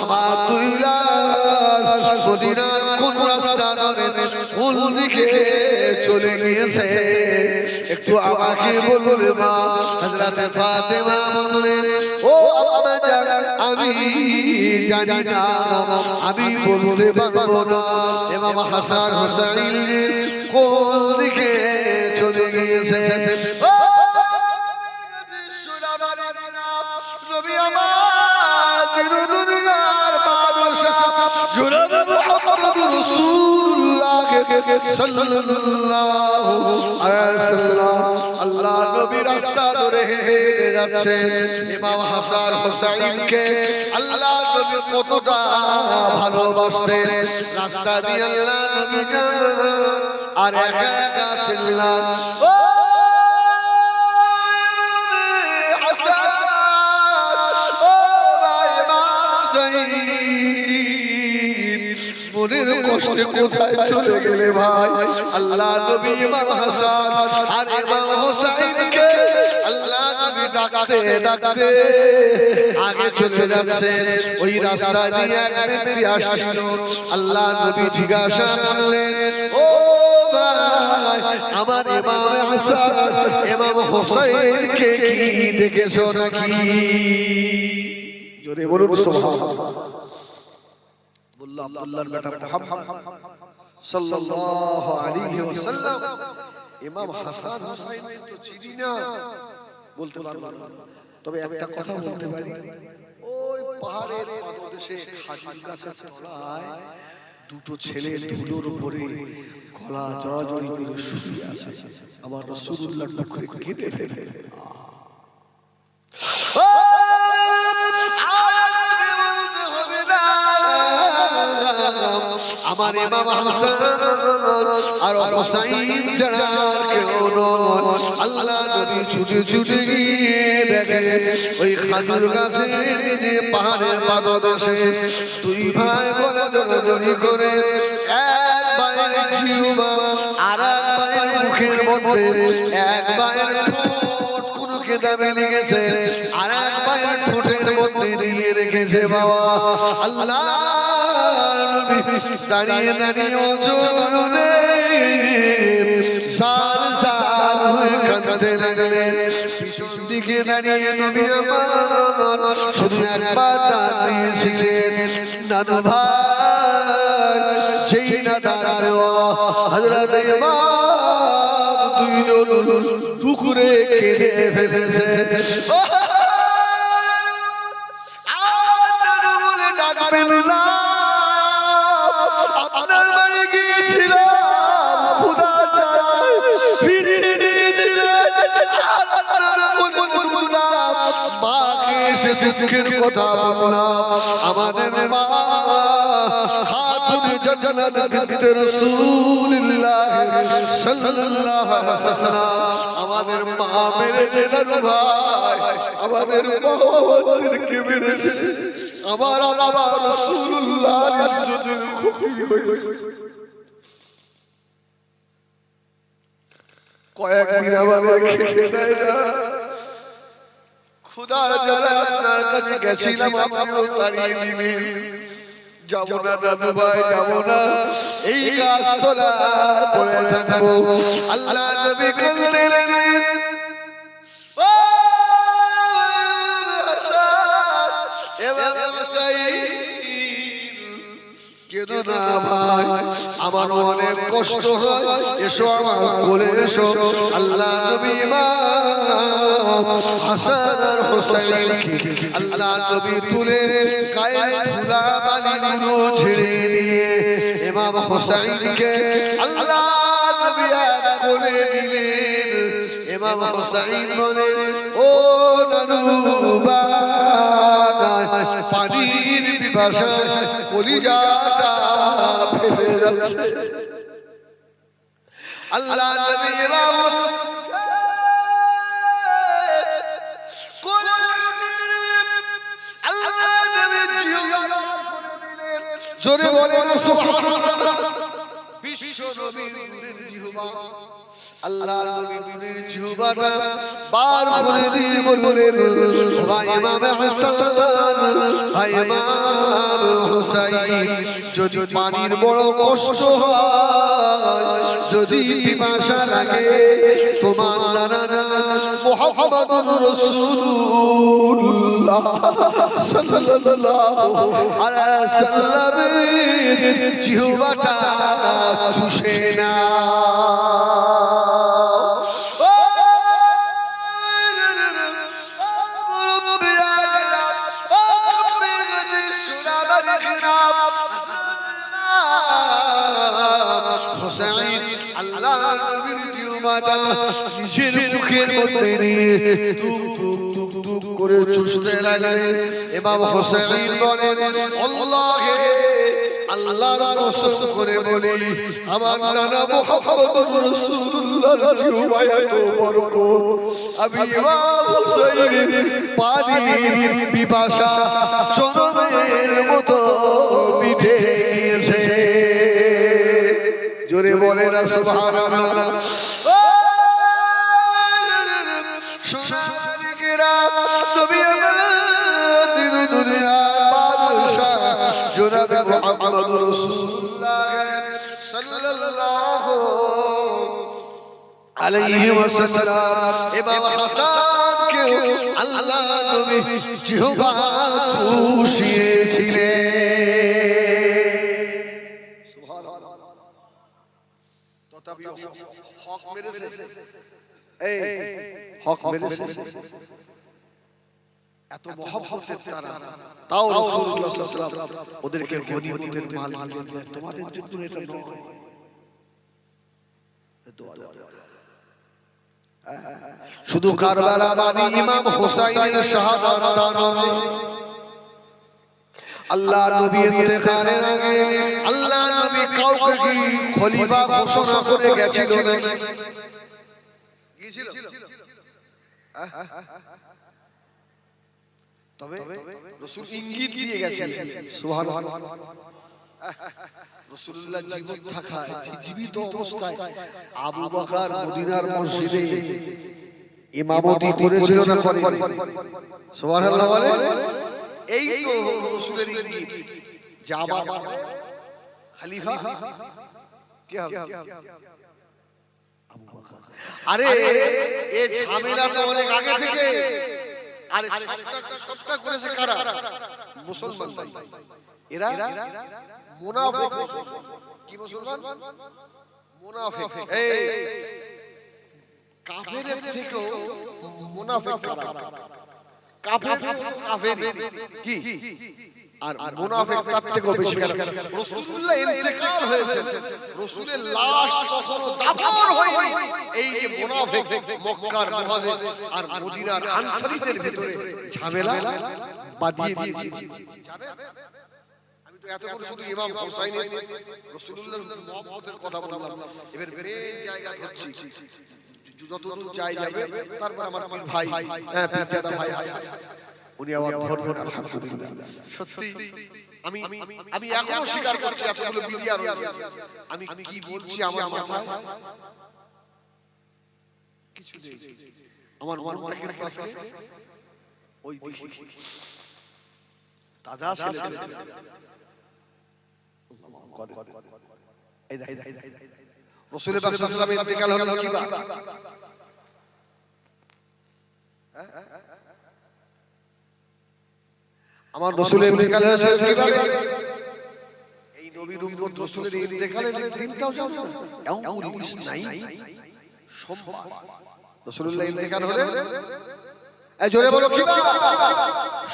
আমার দুই লাখ মদিনার কোন রাস্তা ধরে কোন দিকে চলে গিয়েছে একটু আমাকে বললে মা হযরতে ফাতেমা বললেন ও আম্মা জান আমি জানি না আমি বলতে পারবো না ইমাম হাসান হুসাইন কোন দিকে চলে গিয়েছে নবী আমার দিন দুনিয়ার বাদশা জনাব মুহাম্মদুর রাসূলুল্লাহ সাল্লাল্লাহু আলাইহি ওয়াসাল্লাম আল্লাহ নবী রাস্তা ধরে হেঁটে যাচ্ছে ইমাম হাসান হুসাইনকে আল্লাহ নবী কতটা ভালোবাসতেন রাস্তা দিয়ে আল্লাহ নবী আর একা একা ছিলেন মনের কষ্টে কোথায় চলে গেলে ভাই আল্লাহ নবী ইমাম হাসান আর ইমাম হুসাইনকে আল্লাহ নবী ডাকতে ডাকতে আগে চলে যাচ্ছেন ওই রাস্তা দিয়ে এক ব্যক্তি আসছিল আল্লাহ নবী জিজ্ঞাসা করলেন ও ভাই আমার ইমাম হাসান ইমাম হুসাইনকে কি দেখেছো নাকি জোরে বলুন সুবহানাল্লাহ আব্দুল্লাহর বেটা মুহাম্মদ সাল্লাল্লাহু আলাইহি ওয়াসাল্লাম ইমাম হাসান হুসাইন তো চিনি না বলতে পারবো না তবে একটা কথা বলতে পারি ওই পাহাড়ের পাদদেশে খাজুর গাছের তলায় দুটো ছেলে ধুলোর উপরে গলা জড়াজড়ি করে শুয়ে আছে আমার রাসূলুল্লাহর মুখে কেঁদে ফেলে আমার ইমাম হাসান আর হুসাইন ছাড়া কেউ নয় আল্লাহ নবী ছুটে ছুটে গিয়ে দেখে ওই খাজুর গাছের নিচে পাহাড়ের পাদদেশে দুই ভাই গলা জড়াজড়ি করে এক ভাইয়ের জিহ্বা আর এক ভাইয়ের মুখের মধ্যে এক ভাইয়ের ঠোঁট কোনো কেদামে লেগেছে আর এক ভাইয়ের ঠোঁটের মধ্যে দিয়ে রেখেছে বাবা আল্লাহ দাঁড়িয়ে দাঁড়িয়ে ওজনে সার সার হয়ে কাঁদতে লাগলেন পিছন দিকে দাঁড়িয়ে নবী আমার শুধু একবার ডাক দিয়েছিলেন নানু ভাই যেই না ডাক দেওয়া হযরত ইমাম দুইজন টুকরে কেটে ফেলেছে আর নানু বলে ডাকবেন না আপনার বাড়ি গিয়েছিলাম খোদা চায় ফিরিয়ে দিয়েছিলেন মাকে এসে দুঃখের কথা বললাম আমাদের মা খাতুনে জান্নাত বিনতে রাসূলুল্লাহ সাল্লাল্লাহু আলাইহি ওয়াসাল্লাম আমাদের মা মেরেছে জানো ভাই আমাদের মা আমাদেরকে মেরেছে আমার বাবা রাসূলুল্লাহর ইজ্জতের ক্ষতি হয়েছে কয়েকদিন আমাদের খেতে দেয় না খোদার জ্বালা আপনার কাছে গেছিলাম আপনিও তাড়িয়ে দিবেন যাবো না দাদু ভাই যাবো না এই গাছতলা পড়ে থাকবো আল্লাহ নবী বলতে লাগলেন কেন না ভাই আমার অনেক কষ্ট হয় এসো আমার কোলে এসো আল্লাহ নবী ইমাম হাসান আর হুসাইনকে আল্লাহ নবী তুলে গায়ে ধুলা বালিগুলো ঝেড়ে দিয়ে ইমাম হুসাইনকে আল্লাহ নবী কোলে নিলেন ইমাম হুসাইন বলে ও নানু বাবা পানির পিপাসায় কলিজাটা ফেটে যাচ্ছে আল্লাহ নবী ইমাম কোলে আল্লাহ নবী জিহ্বা দিলেন জোরে বলেন সুবহানাল্লাহ বিশ্ব নবীর জিহ্বা আল্লাহ নবী দুনির জিহ্বাটা বার করে দিয়ে বললেন, ভাই ইমাম হাসান, ভাই ইমাম হুসাইন, যদি পানির বড় কষ্ট হয়, যদি পিপাসা লাগে, তোমার নানা মুহাম্মদুর রাসূলুল্লাহ সাল্লাল্লাহু আলাইহি সাল্লামের জিহ্বাটা চুষে না। আল্লাহ নবীর জিহ্বাটা নিজের মুখের মধ্যে নিয়ে টুক টুক টুক টুক করে চুষতে লাগলেন। ইমাম হুসাইন বলেন, আল্লাহে, আল্লাহর কসম করে বলি, আমার নানা মুহাম্মদুর রাসূলুল্লাহর জিহ্বায় এত বরকত, আমি ইমাম হুসাইনের পানির পিপাসা চরমের মতো মিটে গিয়েছে। জোরে বলে না সুবহানাল্লাহ। সোনালিকেরা নবী আমাদের দুনিয়ার বাদশা জনাব মুহাম্মদুর রাসূলুল্লাহ সাল্লাল্লাহু আলাইহি ওয়াসাল্লাম ইমাম হাসানকে আল্লাহ নবী জিহ্বা চুষিয়েছিলেন। সুবহানাল্লাহ। তথাপি হক মেরেছে, এই হক মেরেছে। এত মহব্বতের তারা, তাও রাসূলুল্লাহ সাল্লাল্লাহু আলাইহি ওয়াসাল্লাম ওদেরকে গনিমতের মাল দিলেন। তোমাদের জন্য এটা নয়, দোয়া দাও। শুধু কারবালা বাদী ইমাম হুসাইনের শাহাদাত তা নয়, আল্লাহ নবী ইন্তেকালের আগে আল্লাহ নবী কাউকে কি খলিফা ঘোষণা করে গেছিল না? গিয়েছিল? তবে রাসূল ইঙ্গিত দিয়ে গেছেন। সুবহানাল্লাহ। রাসূলুল্লাহ জীবন থাকায়, জীবিত অবস্থায় আবু বকর মদিনার মসজিদে ইমামতি করেছিল না করেনি? সুবহানাল্লাহ বলে। এই তো রাসূলের ইঙ্গিত, জামা খলিফা কে হবে? আবু বকর। আরে এই ঝামেলা তো অনেক আগে থেকে। আরে সবটা করেছে কারা? মুসলমান ভাই। এরা মুনাফিক। কি মুসলমান? মুনাফিক। এই কাফেরের থেকেও মুনাফিক কারা? কাফের কি আর মুনাফিক তার থেকেও বেশি কারা? রাসূলুল্লাহ ইন্তেকাল হয়েছে, রাসূলের লাশ কখনো দাফন হয়নি। এই যে মুনাফিক মক্কার মুহাজির আর মদিনার আনসারীদের ভিতরে ঝামেলা বাঁধিয়ে দিয়েছে। আমি তো এত করে শুধু ইমাম হুসাইনের রাসূলুল্লাহর মহব্বতের কথা বললাম, এবার মেন জায়গা হচ্ছে যতদূর যাই যাবে। তারপর আমার ভাই, হ্যাঁ পিতাদা ভাই আছে, উনি আবার ধরবেন। আলহামদুলিল্লাহ। সত্যি আমি আমি এখনো স্বীকার করছি এতগুলো মিডিয়া রয়েছে, আমি কি বলছি আমার মাথায় কিছু নেই। আমার মনটা কিন্তু আজকে ওই দিকে তাজা ছেলে। এই দেখ রাসূল পাক সাল্লাল্লাহু আলাইহি ওয়াসাল্লাম ইন্তেকাল হলো কিভাবে? আমার রাসূলের ইন্তেকাল হয়েছে কিভাবে? এই নবীর উম্মত রাসূলের ইন্তেকালের দিনটাও জানো না? ইয়াউমুল ইসনাইন, সোমবার রাসূলুল্লাহ ইন্তেকাল হলেন। এই জোরে বলো কিভাবে?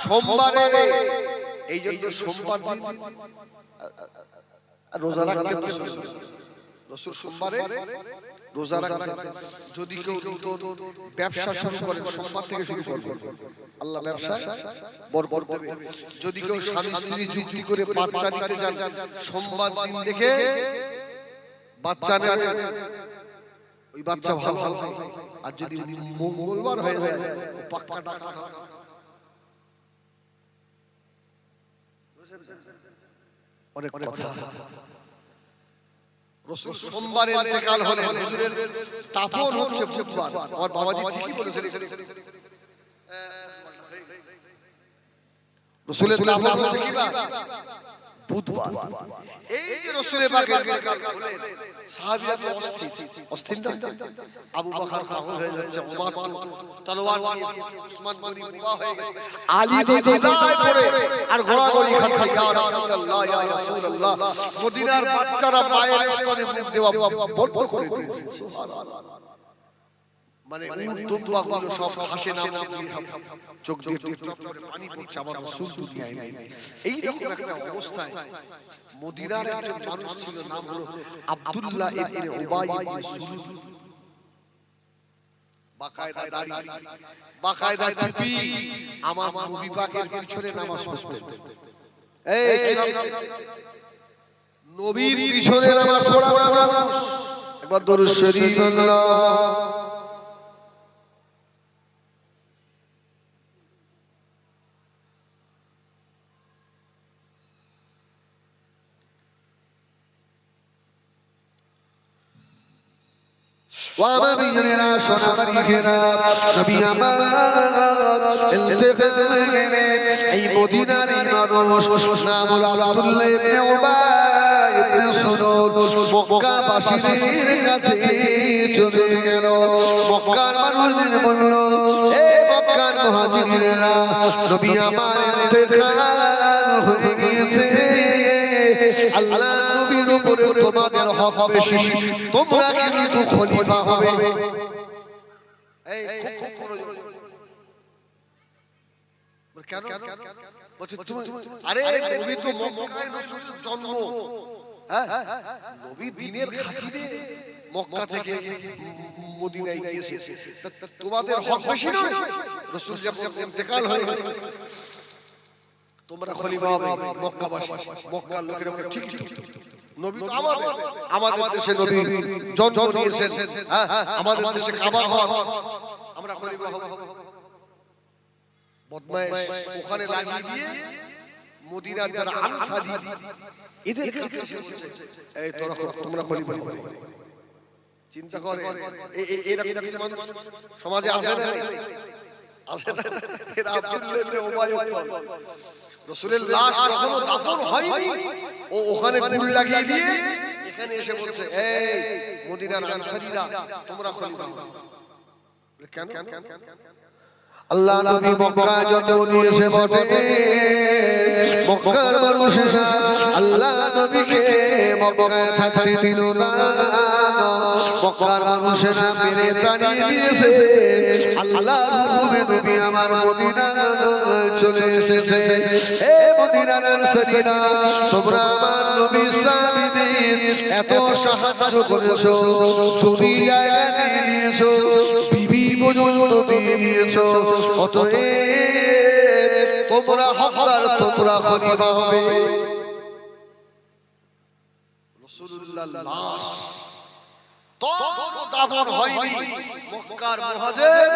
সোমবারে। এই জন্য সোমবার দিন রোজা রাখতেন রাসূল। সোমবারে রোজা রাখতেন। যদি কেউ ব্যবসা শুরু করে সোমবার থেকে শুরু করবে, আল্লাহ ব্যবসা বরকত দেবে। যদি কেউ স্বামী স্ত্রী যুক্তি করে বাচ্চা নিতে চান, সোমবার দিন দেখে বাচ্চা নেবেন, ওই বাচ্চা ভালো হবে। আর যদি মঙ্গলবার হয়ে যায় পাক্কা টাকা। অনেক কথা রাসূল সোমবার ইন্তেকাল হলে হুজুরের দাফন হচ্ছে বুধবার। আমার বাবাজি ঠিকই বলেছেন, রাসূলের দাফন হচ্ছে কি বার? বুধবার। এই যে রাসূলের পাকের ইন্তেকাল হলে সাহাবীরা তো অস্থির না? আবু বকর পাগল হয়ে যাচ্ছে, ওমর তলোয়ার নিয়ে, উসমান গনি বুবা হয়ে গেছে, আলী তো দোলায় পড়ে আর ঘোড়াঘড়ি খাচ্ছে, ইয়া রাসূলুল্লাহ ইয়া রাসূলুল্লাহ। মদিনার বাচ্চারা মায়ের স্তনে মুখ দেওয়া বন্ধ করে দিয়েছে, সুবহানাল্লাহ। মানে উর্দুম্বা গুলো সব হাসে না, চোখ দিয়ে টপ করে পানি পড়ছে, আমার রাসূল দুনিয়ায় নেই। এই রকম একটা অবস্থায় মদিনার একজন মানুষ ছিল, নাম হলো আব্দুল্লাহ ইবনে উবাই ইবনে সুলুল। বাকায়দা দাড়ি, বাকায়দা টুপি, আমার নবী পাকের পিছনে নামাজ পড়তেন। এই কি নাম? নবীর পিছনে নামাজ পড়া মানুষ। একবার দরুদ শরীফ আল্লাহ। ওয়াবাবিরা সোনার ঘেরা নবী আমার ইলতিফাত গেলেন। এই মদিনার মানুষ নাম আব্দুল্লাহ ইবনে উবাই ইবনে সুলুল মক্কাবাসীদের কাছে চলে গেল। মক্কার মানুষদের বলল, এ মক্কার মুহাজিরেরা, নবী আমার ইন্তেকাল হয়ে গিয়েছে, আল্লাহ নবীর উপরে তোমাদের হক বেশি, তোমরা কিন্তু খলিফা হবে। এই খুব কেন বলছে তুমি? আরে নবী তো মক্কায় রাসূলের জন্ম, হ্যাঁ নবী দ্বীনের খাতিরে মক্কা থেকে মদিনায় গিয়েছে, তোমাদের হক বেশি নয়? রাসূল যখন ইন্তেকাল হয়ে গেছে তোমরা খলিফা হবে মক্কাবাসী। মক্কার লোকেরা বলে ঠিক ঠিক, নবী তো আমাদের দেশে নবী জন্ম নিয়েছেন, হ্যাঁ আমাদের দেশে কাবা ঘর, আমরা খলিফা হব। বদমাইশ ওখানে লাগিয়ে দিয়ে মদিনার যারা আনসারী এদের কাছে এসে বলছে, এই তোমরা খলিফা হবে। চিন্তা করে এরকম সমাজে আসে না? আসে না? এরা আব্দুল্লাহ ইবনে উবাই রাসূলের লাশ কখনো দাফন হয়নি, ও ওখানে গুল লাগিয়ে দিয়ে এখানে এসে বলছে, এই মদিনার আনসারীরা তোমরা খলিফা হবে। কেন? আল্লাহ নবী মক্কা যত নিয়েছে বটে, মক্কার মানুষেরা আল্লাহ নবীকে মক্কায় থাকতে দিল না। মক্কার মানুষেরা মেরে তাড়িয়ে দিয়েছে, আল্লাহর হুকুমে নবী আমার মদিনায় চলে এসেছে। এ মদিনার আনসারীরা, তোমরা আমার নবীর সাহাবীদের এত সাহায্য করেছো, জমি জায়গা দিয়ে দিয়েছো, বিবি পর্যন্ত দিয়ে দিয়েছো, অতএব তোমরা হকদার, তোমরা খলিফা হবে। রাসূলুল্লাহর লাশ তখনও দাফন হয়নি। মক্কার মুহাজির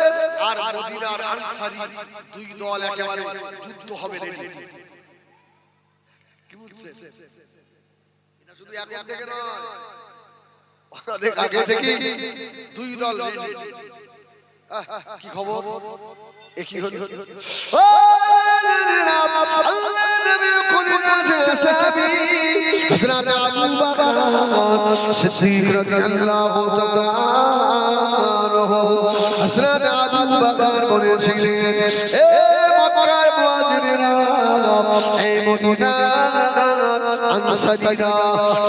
আর মদিনার আনসারী দুই দল একেবারে যুদ্ধ হবে রেডি। কি বলছে? এটা শুধু এখন থেকে নয়, অনেক আগে থেকে দুই দল রেডি। কি খবর? একই হল আল্লাহ নবীর কলিজা সাহাবী হযরত আবু বকর সিদ্দিক রাদিয়াল্লাহু তাআলা আনহু। হযরত আবু বকর বলেছিলেন, এ মক্কার মুহাজিরেরা, এই মদিনার আনসারীরা,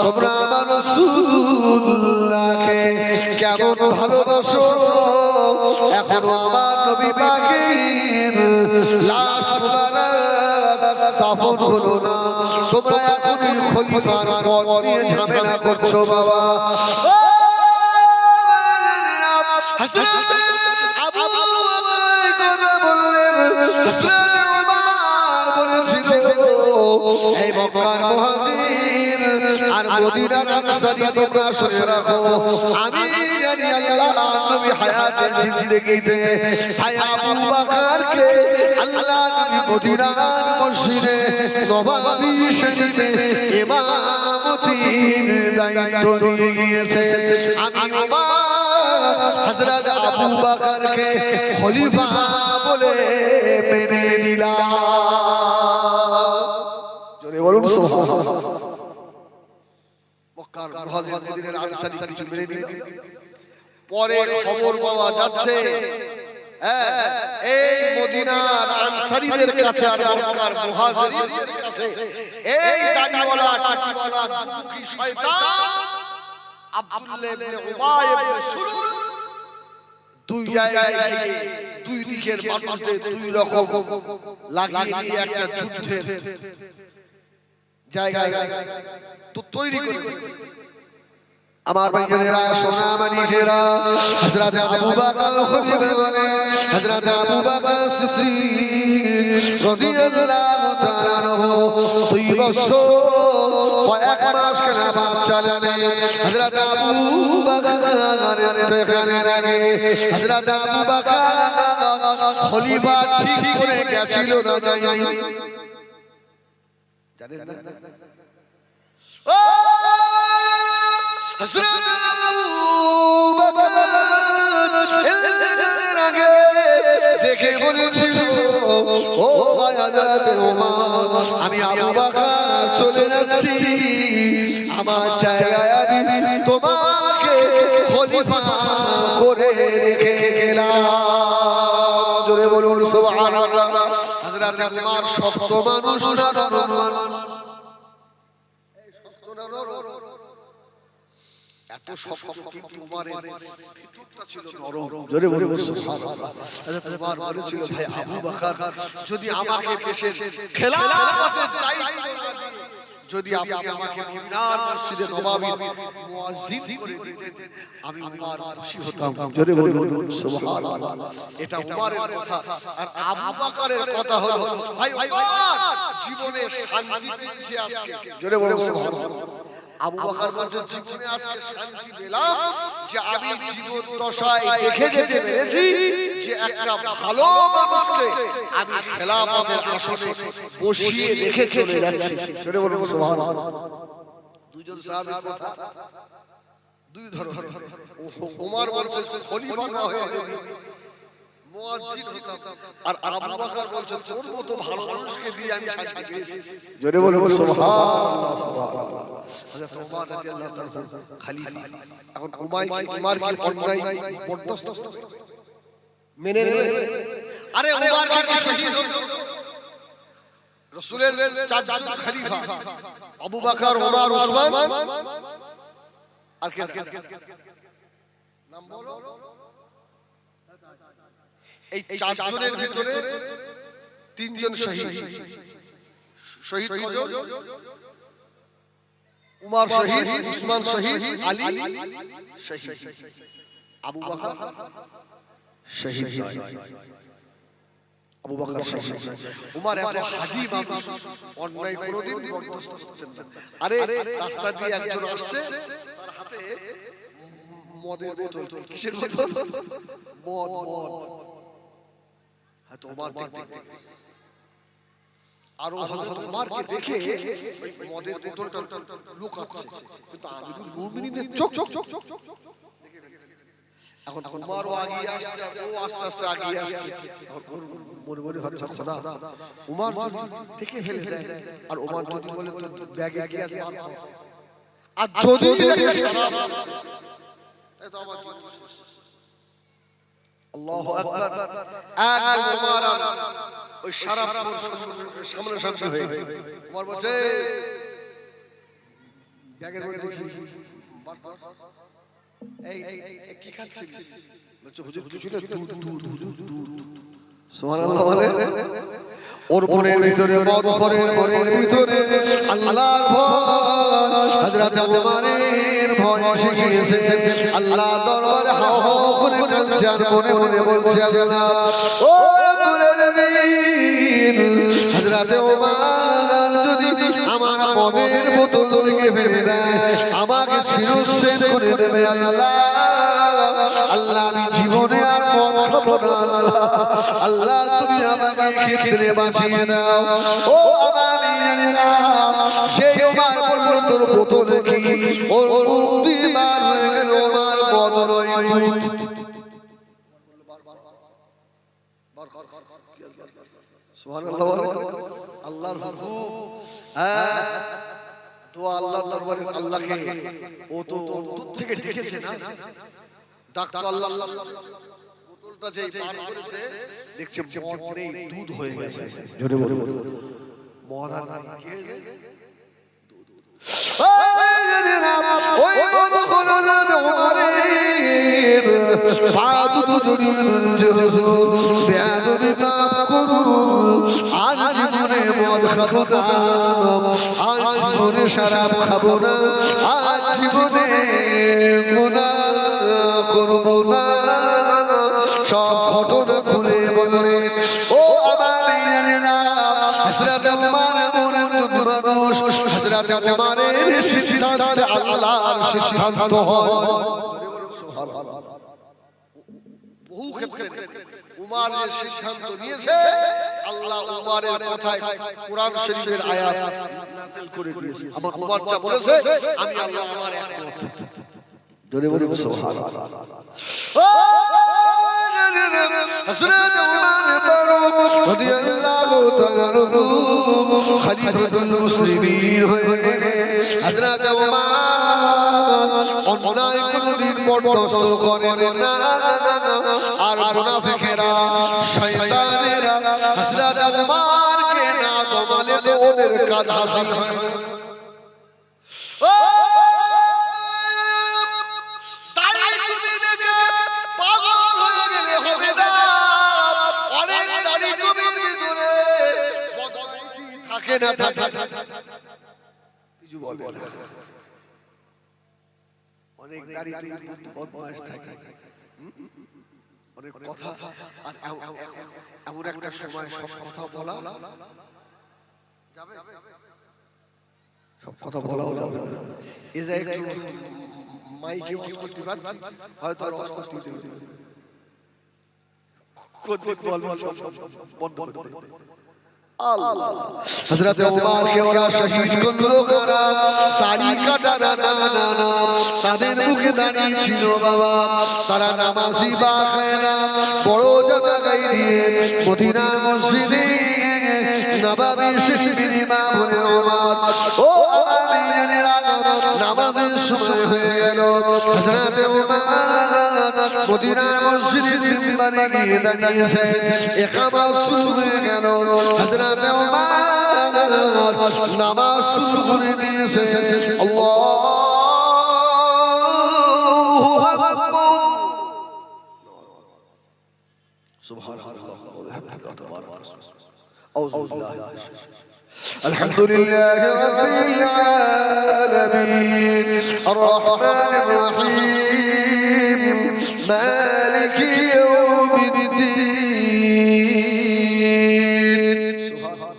তোমরা আমার রাসূলুল্লাহকে কেমন ভালোবাসো, এখনো আমার নবী পাকের লাশ মুবারক দাফন হলো না, তোমরা এখনই খলিফার পদ নিয়ে ঝামেলা করছো বাবা। হযরত আবু বকর কথা বললেন, হযরত ওমর বলেছিল, এই মক্কার মুহাজির আর মদিনার আনসারী তোমরা শুনে রাখো আমি জানি আল্লাহ নবী হায়াতে জিন্দেগিতে হায় আবু বকরকে আল্লাহ নবী মদিনার মসজিদে নববী শরীফে ইমামতির দায়িত্ব দিয়ে গিয়েছে আমি ওমর হযরত আবু বকরকে খলিফা বলে মেনে নিলাম জোরে বলুন সুবহানাল্লাহ মক্কার মুহাজির মদিনার আনসারী কিছু মেনে নিল পরে খবর পাওয়া যাচ্ছে এই মদিনার আনসারীদের কাছে আর মক্কার মুহাজিরদের কাছে এই দাড়িওয়ালা টাটিওয়ালা দুঃখী শয়তান আব্দুল্লাহ ইবনে উবাই ইবনে সুলুল দুই জায়গায় দুই দিকের মানুষদের দুই রকম লাগিয়ে দিয়ে একটা যুদ্ধের জায়গা তো তৈরি করে আমার ভাইয়েরা সোনা মানিকেরা হযরত আবু বকর খলিফা বলে হযরত আবু বকর সিদ্দিক রাদিয়াল্লাহু তাআলা আনহু 2 বছর কয়েক মাস খেলাফত চালালেন হযরত আবু বকরের ইন্তেকালের আগে হযরত আবু বকর খলিফা ঠিক করে গেছিল না জানেন ও হযরত আবু বকর এর আগে দেখে বলেছিল ও ভাই হযরত ওমর আমি আবু বকর চলে যাচ্ছি আমার জায়গায় আমি তোমাকে খলিফা করে রেখে গেলাম জোরে বলুন সুবহানাল্লাহ হযরত ওমর শক্ত মানুষ না নরম মানুষ এই শক্ত না নরম এত শক্ত কিন্তু উমরের ভিতরটা ছিল নরম জোরে বলুন সুবহানাল্লাহ হযরত উমর বলেছিল ভাই আবু বকর যদি আমাকে দেশের খেলাফতের দায়িত্ব না দিয়ে যদি আপনি আমাকে মদিনার মসজিদে নববীর মুয়াজ্জিন করে দিতেন আমি উমর খুশি হতাম জোরে বলুন সুবহানাল্লাহ এটা উমরের কথা আর আবু বকরের কথা হলো ভাই উমর জীবনে শান্তি পেয়েছে আজকে জোরে বলুন সুবহানাল্লাহ আবু বকর বলেন জীবনে আজকে শান্তি পেলাম যে আমি জীবন দশায় দেখে যেতে পেরেছি যে একটা ভালো মানুষকে আমি খেলাফতের আসনে বসিয়ে রেখে চলে যাচ্ছি জোরে বলুন সুবহানাল্লাহ দুইজন সাহাবীর কথা দুই ধরনের ওমর বলছে খলিফা না হয়ে যদি মুয়াজ্জিন হতাম আর আবু বকর বলছে তোর মতো ভালো মানুষকে দিয়ে আমি শান্তি পেয়েছি জোরে বলুন সুবহানাল্লাহ সুবহানাল্লাহ হযরত ওমর রাদিয়াল্লাহু তাআলা খলিফা এখন উমর কি অন্যায় বরদাস্ত মেনে নেবে আরে উমর কি শহীদ হলো রাসূলের চারজন খলিফা আবু বকর ওমর ওসমান আর কে নাম বলো এই চারজনের ভিতরে তিনজন শহীদ শহীদ কজন উমর শহীদ উসমান শহীদ আলী শহীদ আবু বকর শহীদ নয় আবু বকর শহীদ নয় উমর এত হাদী মানুষ অন্যায় কোনোদিন বরদাস্ত করতেন না আরে রাস্তা দিয়ে একজন আসছে তার হাতে মদের বোতল কিসের বোতল মদ হয়তো ওমর দেখতে আর হযরত ওমরকে দেখে ওই মদের বোতলটা লুকাচ্ছে কিন্তু আমিরুল মুমিনিনের চোখ এখন ওমরও আগিয়ে আসছে ও আস্তে আস্তে আগিয়ে আসছে মনে মনে হচ্ছে খোদা ওমর দেখে ফেলে দেয় আর ওমর যদি বলে তো ব্যাগে কি আছে আর যদি দেখে শরাব এই তো আমার আল্লাহু আকবার একদম ওমর ওই শরাবখোর সামনে সামনে হয়ে ওমর বলছে ব্যাগের মধ্যে এই কি খাচ্ছিস বলছে হুজুর কিছু না দুধ সুবহানাল্লাহ বলে ওর মনের ভিতরে মদ খোরের মনের ভিতরে আল্লাহর ভয় হযরত ওমরের ভয় শিখিয়েছে আল্লাহ দরবারে হাও হাও করে কাঁদছে আর মনে মনে বলছে আল্লাহ ও রব্বুল আলামিন হযরত ওমর যদি মদের বোতল লিখে ফেলে দেয়, আমাকে শিরশ্ছেদ করে দেবে আল্লাহ। আল্লাহ আমি জীবনে আর মদ খাবো না আল্লাহ। আল্লাহ তুমি আমাকে ক্ষেত্রে বাঁচিয়ে দাও। ও আমি জানি না সেই ওমর বলল তোর বোতলে কি, ওর মুক্তি বার হয়ে গেল, ওমর মদ নয় দুধ। সুবহানাল্লাহ, আল্লাহর হুকুম। হ্যাঁ, দোয়া আল্লাহর দরবারে আল্লাহকে ও তো অন্তর থেকে ডেকেছে না, ডাকতো আল্লাহ। বোতলটা যেই পার করেছে দেখছে মদ নেই, দুধ হয়ে গেছে। জোরে বলো মদ আর নাই, কি হয়েছে? ওই মদখলনাত ওমরের পাদু দুনিয়ার জহুর বেয়াদবি মাফ করুন। আজ জীবনে মদ খাবো না, আজ জীবনে শরাব খাবো না, আজ জীবনে গুনাহ করবো না। সব ঘটনা খুলে বলেন ও আমার জানেনা। হযরত ওমর এমন একজন মানুষ, হযরত ওমরের সিদ্ধান্ত আল্লাহর সিদ্ধান্ত হয়। সুবহানাল্লাহ, বহু ক্ষেত্রে ওমর যে সিদ্ধান্ত নিয়েছে আল্লাহ ওমরের কথায় কোরআন শরীফের আয়াত নাযিল করে দিয়েছে। আমার ওমর যা বলেছে আমি আল্লাহ আমার একমত। জোরে বলুন সুবহানাল্লাহ। হযরত ওমর ফারুক রাদিয়াল্লাহু তাআলা আনহু খলিফাতুল মুসলিমিন হয়ে গেলেন। হযরত ওমর অন্যায় কোনদিন বরদাস্ত করেন না, আর মুনাফিকেরা শয়তানেরা হযরত ওমরকে না দমালে তো ওদের কাজ হাসিল হয় না। থাকে না থাকে কিছু বলে অনেক দাড়ি বদমাশ থাকে, অনেক কথা। আর এমন একটা সময় সব কথা বলা যাবে, সব কথা বলাও যাবে না। এই যে একটু মাইকে ওয়াজ করতে পারছি, হয়তো আর ওয়াজ করতে দিতে কোন বলবো সব বন্ধ করে দে। আল্লাহ হযরত ওমর কে ওরা শহীদ করলো কারা? দাড়ি কাটা না না না, তাদের মুখে দাড়ি ছিল বাবা, তারা নামাজি বা খায় না। বড় জায়গায় দিয়ে মদিনা মসজিদে নববী শরীফের ইমাম হলে ওমর। ও আমি জানেরা নামাজের সময় হয়ে গেল, হযরত ওমর মদিনা মসজিদের মিম্বরে গিয়ে দাঁড়িয়েছে। ইকামত শুরু হয়ে গেল, হযরত ওমর নামাজ শুরু করে দিয়েছে। আল্লাহু আকবার, সুবহানাল্লাহ ওয়া বিহামদিহি। أعوذ بالله الحمد لله رب العالمين الرحمن الرحيم مالك يوم الدين. سبحان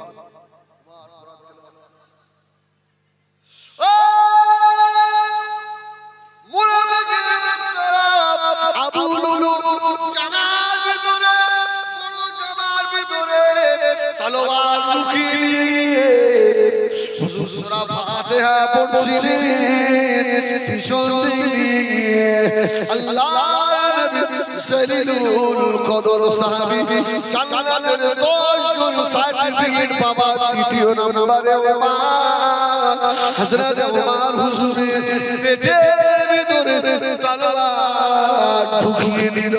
তলোয়ার লুকিয়ে নিয়ে হুজুর সূরা ফাতিহা পড়ছিলেন, পিছন দিকে আল্লাহর নবী সলিলুল কদর সাহাবী জান্নাতের 10 জন সার্টিফিকেট পাওয়া দ্বিতীয় নম্বরে ওমর। হযরত ওমর হুজুরের পেটের ভিতরে তলোয়ার ঢুকিয়ে দিল।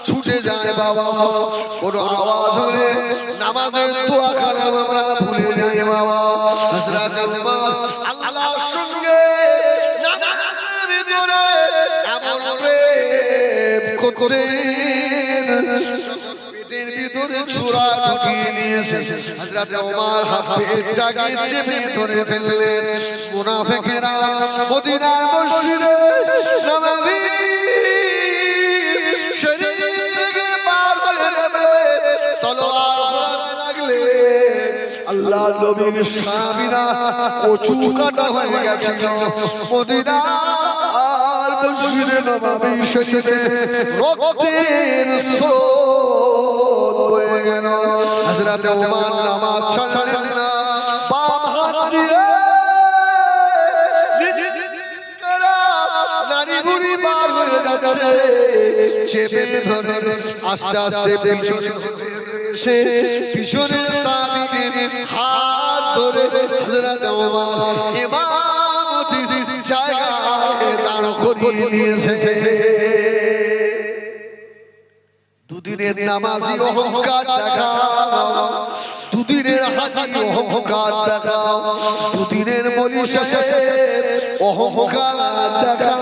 ছুটে যায় বাবা, কোন আওয়াজ হলে নামাজের দোয়া কালাম আমরা ভুলে যাই বাবা। হযরত ওমর আল্লাহর সঙ্গে নামাজের ভিতরে এমন প্রেম করতেন, পেটের ভিতরে ভিতরে ছোরা ঢুকিয়ে নিয়েছে হযরত ওমর হাতটাকে চেপে ধরে ফেললেন মুনাফিকেরা মদিনার মসজিদে নববী শরীফ থেকে পার হয়ে যাবে তলোয়ার ঘোরাতে লাগলে আল্লাহর নবীর সাহাবীরা কচু কাটা হয়ে গেছিল মদিনা আর মসজিদে নববী শরীফে রক্তের স্রোত বয়ে গেল হযরত ওমর নামাজ ছাড়লেন না বাম হাত দিয়ে নারী বুড়ি পার হয়ে যাচ্ছে চেপে ধরে আস্তে আস্তে পিছনে এসে পিছনের সাহাবীদের হাত ধরে হযরত ওমর ইমামতির জায়গায় দাঁড় করিয়ে নিয়েছে দুদিনের নামাজি অহংকার দেখাও দুদিনের হাজি অহংকার দেখাও দুদিনের মনীষা অহংকার দেখাও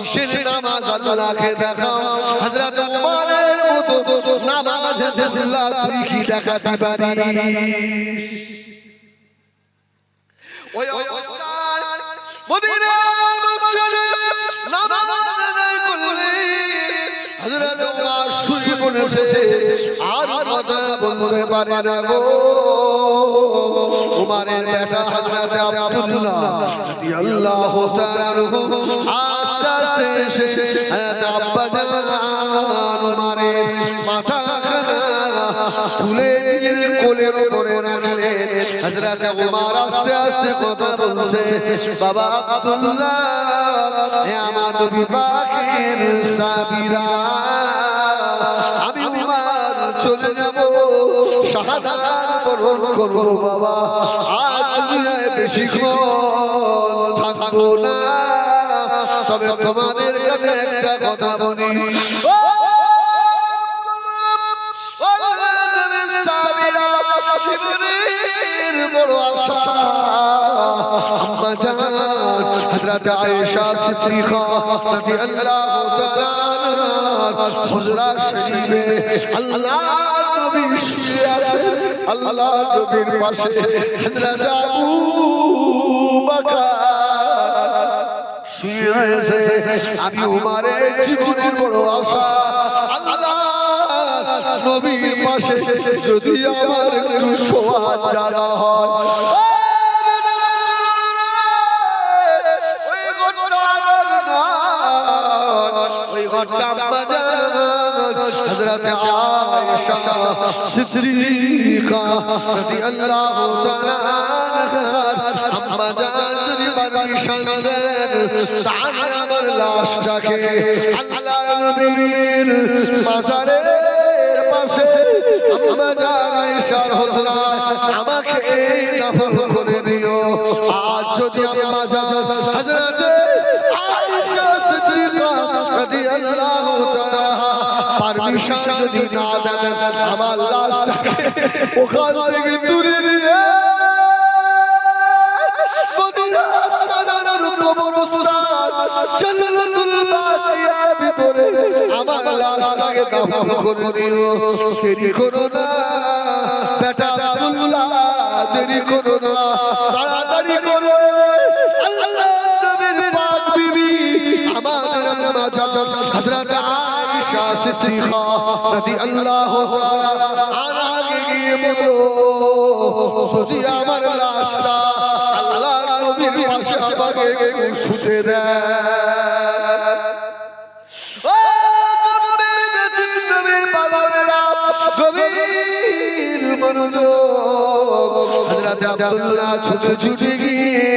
কিসের নামাজ আল্লাহকে দেখাও হযরত ওমরের মতো নামাজ আল্লাহ তুই কি দেখাতে পারিস ওই অবস্থায় মদিনার মসজিদে নামাজ আদায় করলে হযরত ওমর শুয়ে পড়েছে আর কথা বলতে পারে না গো ওমরের বেটা হযরত আব্দুল্লাহ রাদিয়াল্লাহু তাআলা আস্তে আস্তে এসে হযরত আব্বা জান ওমরের মাথা তুলে নিজের কোলের উপরে রাখলেন হযরত ওমর আস্তে আস্তে কথা বলছে বাবা আব্দুল্লাহ হে আমার নবী পাকের সাহাবীরা আমি ওমর চলে যাব শাহাদাত বরণ করব বাবা আজ দুনিয়ায় বেশিক্ষণ থাকবো না তবে তোমাদের কাছে একটা কথা বলি জীবনের বড় আশা আম্মা জান হযরত আয়েশা সিদ্দিকা রাদিয়াল্লাহু তাআলা হুজরা শরীফে আল্লাহর নবী শুয়ে আছেন আল্লাহর নবীর পাশে হযরত আবু বকর শুয়ে রয়েছে আমি ওমরের জীবনের বড় আশা আল্লাহ নবীর পাশে যদি আমার একটু শোয়ার জায়গা হয় ওই ঘরটা আম্মা জান হযরত আয়েশা সিদ্দিকা রাদিয়াল্লাহু তাআলা আম্মা জান যদি পারমিশন দেন তাহলে আমার লাশটাকে আল্লাহর নবীর মাজারের পাশে আম্মা জান আয়েশার হুজরায় আমাকে দাফন করে দিও আজ যদি আম্মা জান হযরত আয়েশা সিদ্দিকা রাদিয়াল্লাহু তাআলা পারমিশন যদি না দেন আমার লাশটাকে ওখান থেকে দূরে নিয়ে মদিনার সাদার কবরস্থান জান্নাতুল বাকিয়ার ভিতরে আমার লাশটাকে দাফন করে দিও দেরি করো না বেটা আব্দুল্লাহ দেরি করো না তাড়াতাড়ি করো আল্লাহর নবীর পাক বিবি আমাদের আম্মা জান হযরত আয়েশা সিদ্দিকা রাদিয়াল্লাহু তাআলা আগে গিয়ে বলো যদি আমার লাশটা আল্লাহর নবীর পাশে আমাকে শুতে দেয় ও নবীর পাগলেরা গভীর মনোযোগ হযরত আব্দুল্লাহ ছুটে ছুটে গিয়ে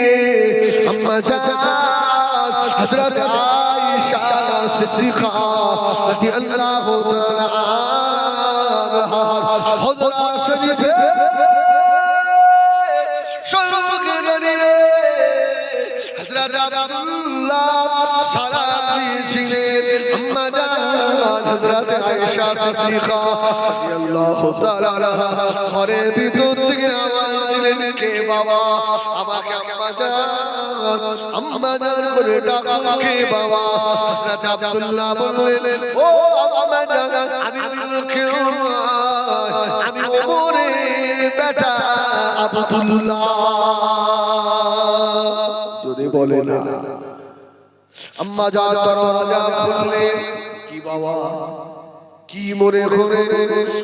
আম্মা জান হযরত আয়েশা সিদ্দিকা রাদিয়াল্লাহু তাআলা আনহা হুজরা শরীফে সম্মুখে দাঁড়িয়ে হযরত আব্দুল্লাহ সালাম দিয়েছিলেন আম্মা জান হযরত আয়েশা সিদ্দিকা রাদিয়াল্লাহু তাআলা আনহা ঘরের ভিতর থেকে আওয়াজ বললেন কে বাবা আমাকে আম্মা জান করে ডাকুন কে বাবা হযরত আব্দুল্লাহ বললেন ও আম্মা জান আমি কেউ আমি ওমরের বেটা আব্দুল্লাহ যদি বলে না আম্মা জান দরজা খুললেন কি বাবা কি মনে করে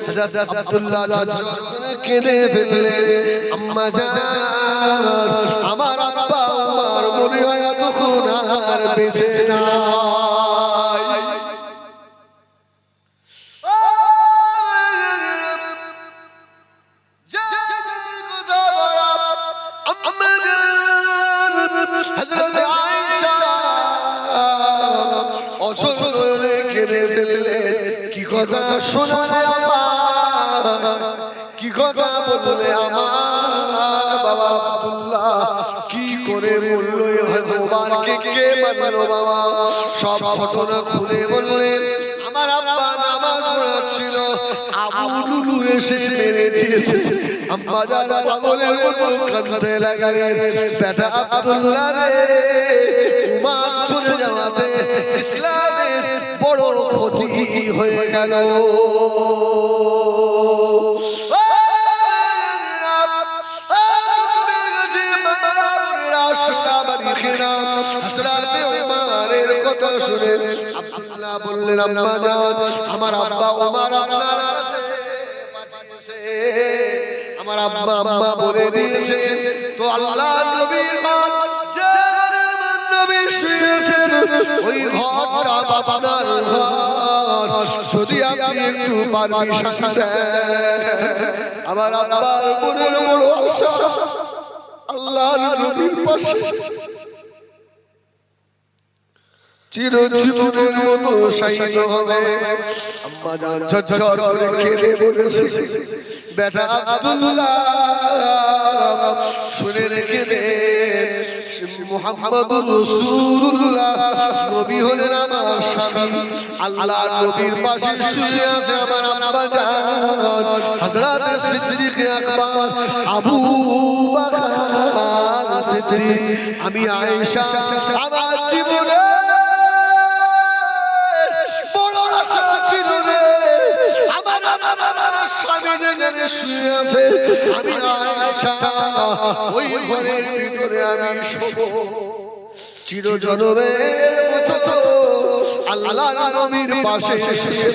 হযরত আব্দুল্লাহ কেঁদে ফেললেন আম্মা জান আমার আব্বা আমার মনে হয় তখন আর বেঁচে নাই হযরত আয়েশা অসহায় কেঁদে ফেললেন কি কথা শোনালে আমার কি কথা বললে আমার বাবা আব্দুল্লাহ কি করে বললো হয়তো বারকে কে মানলো বাবা সব ঘটনা খুলে বললেন আমার আব্বা নামাজ পড়াচ্ছিল আবু লুলু এসে মেরে দিয়েছে আম্মা জান পাগলের মতো কাঁদতে লাগলেন বেটা আব্দুল্লাহ রে উমার চলে যাওয়াতে ইসলামের বড় ক্ষতি হয়ে গেল কথা শুনে আব্দুল্লাহ বললেন আম্মা জান আমার আব্বা ওমর আপনার কাছে পাঠিয়েছে আমার আব্বা আম্মা বলে দিয়েছে তো আল্লাহর নবীর ঘর যে ঘরে নবী শুয়েছেন ওই ঘরটা আপনার ঘর যদি আপনি একটু পারমিশন দেন আমার আব্বার মনের বড় আশা আল্লাহর নবীর পাশে চিরজীবনের মতো শায়িত হবে আম্মা জান ঝরঝর করে কেঁদে বলেছে বেটা আব্দুল্লাহ শুনে রেখে দে মুহাম্মদুর রাসূলুল্লাহ নবী হলেন আমার স্বামী আল্লাহর নবীর পাশে শুয়ে আছে আমার আম্মা জান হযরত সিদ্দিক আকবর আবু বকর সিদ্দিক আমি আয়েশা আমার জীবনে শুয়ে আছে আমি আয়েশা ওই ঘরের ভিতরে আমি শোব চিরজনমের মতো আল্লাহর নবীর পাশে শুয়ে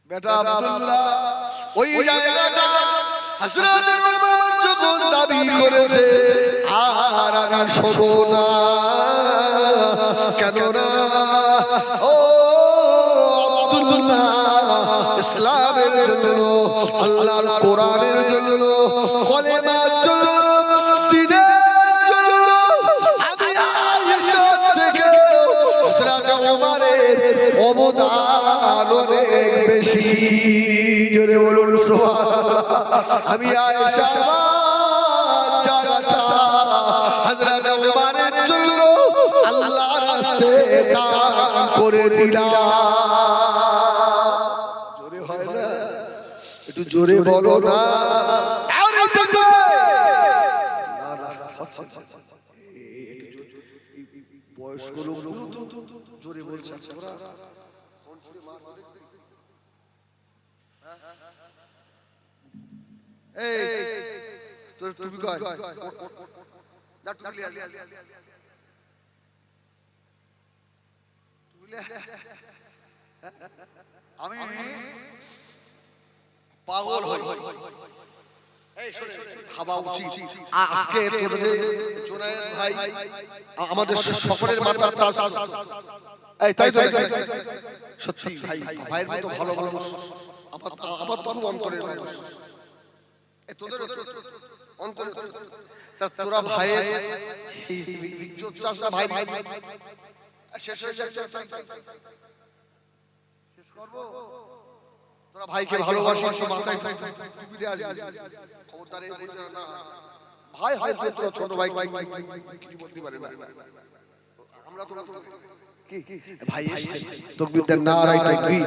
বেটা আব্দুল্লাহ ওই জায়গাটা হযরত ওমর যখন দাবি করেছে আর আমি শোব না কেন না ও ইসলামের জন্য আল্লাহর কোরআনের জন্য কলেমার জন্য দ্বীনের জন্য আমি আয়েশা থেকে হযরত ওমরের অবদান অনেক বেশি জোরে বলুন সুবহানাল্লাহ আমি আয়েশা জায়গাটা হযরত ওমরের জন্য আল্লাহর রাস্তায় দান করে দিলাম একটু জোরে বলো না আরে দেখবে না না বয়স্ক লোকগুলো তো জোরে বলছে ওরা ফোন ছুড়ে মারবে দেখবে এই তোর টুপি কই দা টুপি লিয়া আমি পাগল হই এই শুনে ভাবা উচিত আজকে তোদের জুনায়েদ ভাই আমাদের সকলের মাথার তাজ এই তাই তো সত্যি ভাই ভাইয়ের মতো ভালো মানুষ আমার তো অন্তরের মানুষ এই তোদের অন্তরে তোরা ভাইয়ের ইজ্জত চাষা ভাই ভাই শেষ হয়ে যাচ্ছে শেষ করব তোরা ভাইকে ভালোবাসিস তো মাথায় টুপি দিয়ে আসবি খবরদার এই বলতে না ভাই হয় তো তোরা ছোট ভাই কি বলতে পারে না আমরা তো ভাই এসেছে তাকবীর দেন নারায়ে তাকবীর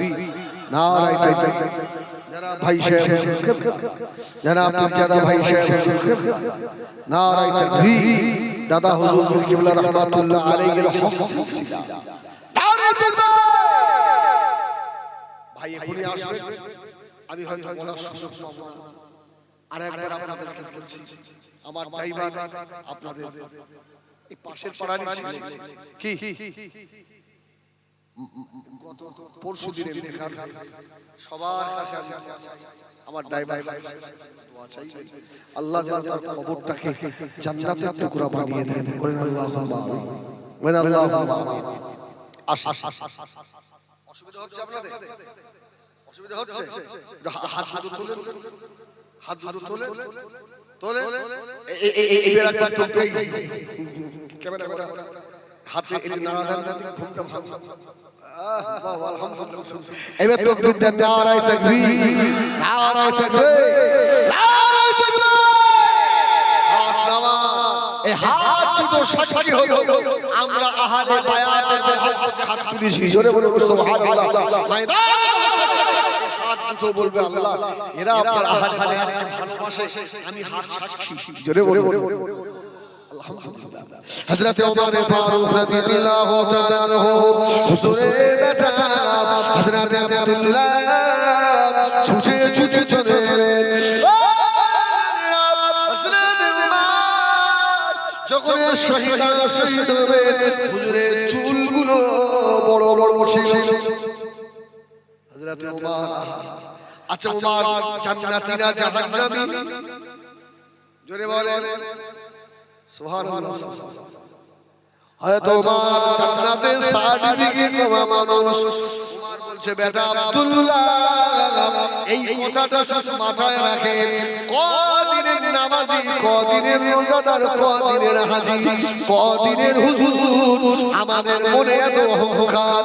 নারায়ে তাকবীর জনাব ভাই সাহেব জনাব মির্জাদা ভাই সাহেব নারায়ে তাকবীর দাদা হুজুর পীর কিবলা রাহমাতুল্লাহ আলাইহির হক সিলসিলা নারায়ে তাকবীর ভাই এখনি আসবে আমি হয়তো বলার সুযোগ পাবো না আর একবার আপনাদেরকে বলছি আমার ড্রাইভার আপনাদের এই পাশের পাড়ারই ছিল কি গত পরশু দিনে দেখার সবার কাছে আমার ড্রাইভার দোয়া চাই আল্লাহ যেন তার কবরটাকে জান্নাতের টুকরা বানিয়ে দেন বলেন আল্লাহুম্মা আমিন বলেন আল্লাহুম্মা আমিন আসেন অসুবিধা হচ্ছে আপনাদের অসুবিধা হচ্ছে হাত দুটো তুলেন হাত দুটো তুলে তোলে এই বেলাটা তো ক্যামেরা করা হাতে এই নাড়া দেন ঘুমটা ভাঙা বাহ আলহামদুলিল্লাহ এবার তাকবীর দেন নারায়ে তাকবীর নারায়ে তাকবীর নারায়ে তাকবীর হাত নামা এই হাত দুটো সাক্ষী হলো আমরা আহলে বায়াতের মহব্বতে হাত তুলেছি জোরে বলে সুবহানাল্লাহ তো বলবে আল্লাহ এরা আপনার আহলে বায়াতকে ভালোবাসে আমি হাত সাক্ষী জোরে বলে আলহামদুলিল্লাহ হযরত ওমর ফারুক রাদিয়াল্লাহু তাআলা আনহু হুজুরের বেটা হযরত আব্দুল্লাহ ছুটে ছুটে চলে হযরত উমর যখন শহীদ হবে হুজুরের চুলগুলো বড় বড় ছিল হযরত উমর আচ্ছা উমর জান্নাতি না জাহান্নামী জোরে বলেন সুবহানাল্লাহ হযরত উমর জান্নাতের সার্টিফিকেট পাওয়া মানুষ উমর বলছে বেটা আব্দুল্লাহ এই কথাটা শুধু মাথায় রাখেন কদিনের নামাজি কদিনের রোজাদার কদিনের হাজী কদিনের হুজুর আমাদের মনে এত অহংকার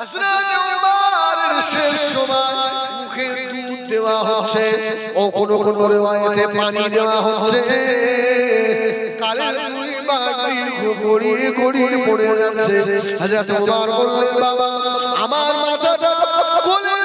হযরত উমরের শেষ সময় মুখে দুধ দেওয়া হচ্ছে ও কোন কোন riwayate পানি দেওয়া হচ্ছে কালের দুই বাটি গড়িয়ে গড়িয়ে পড়ে যাচ্ছে হযরত উমর বললেন বাবা আমার মাথাটা কোলে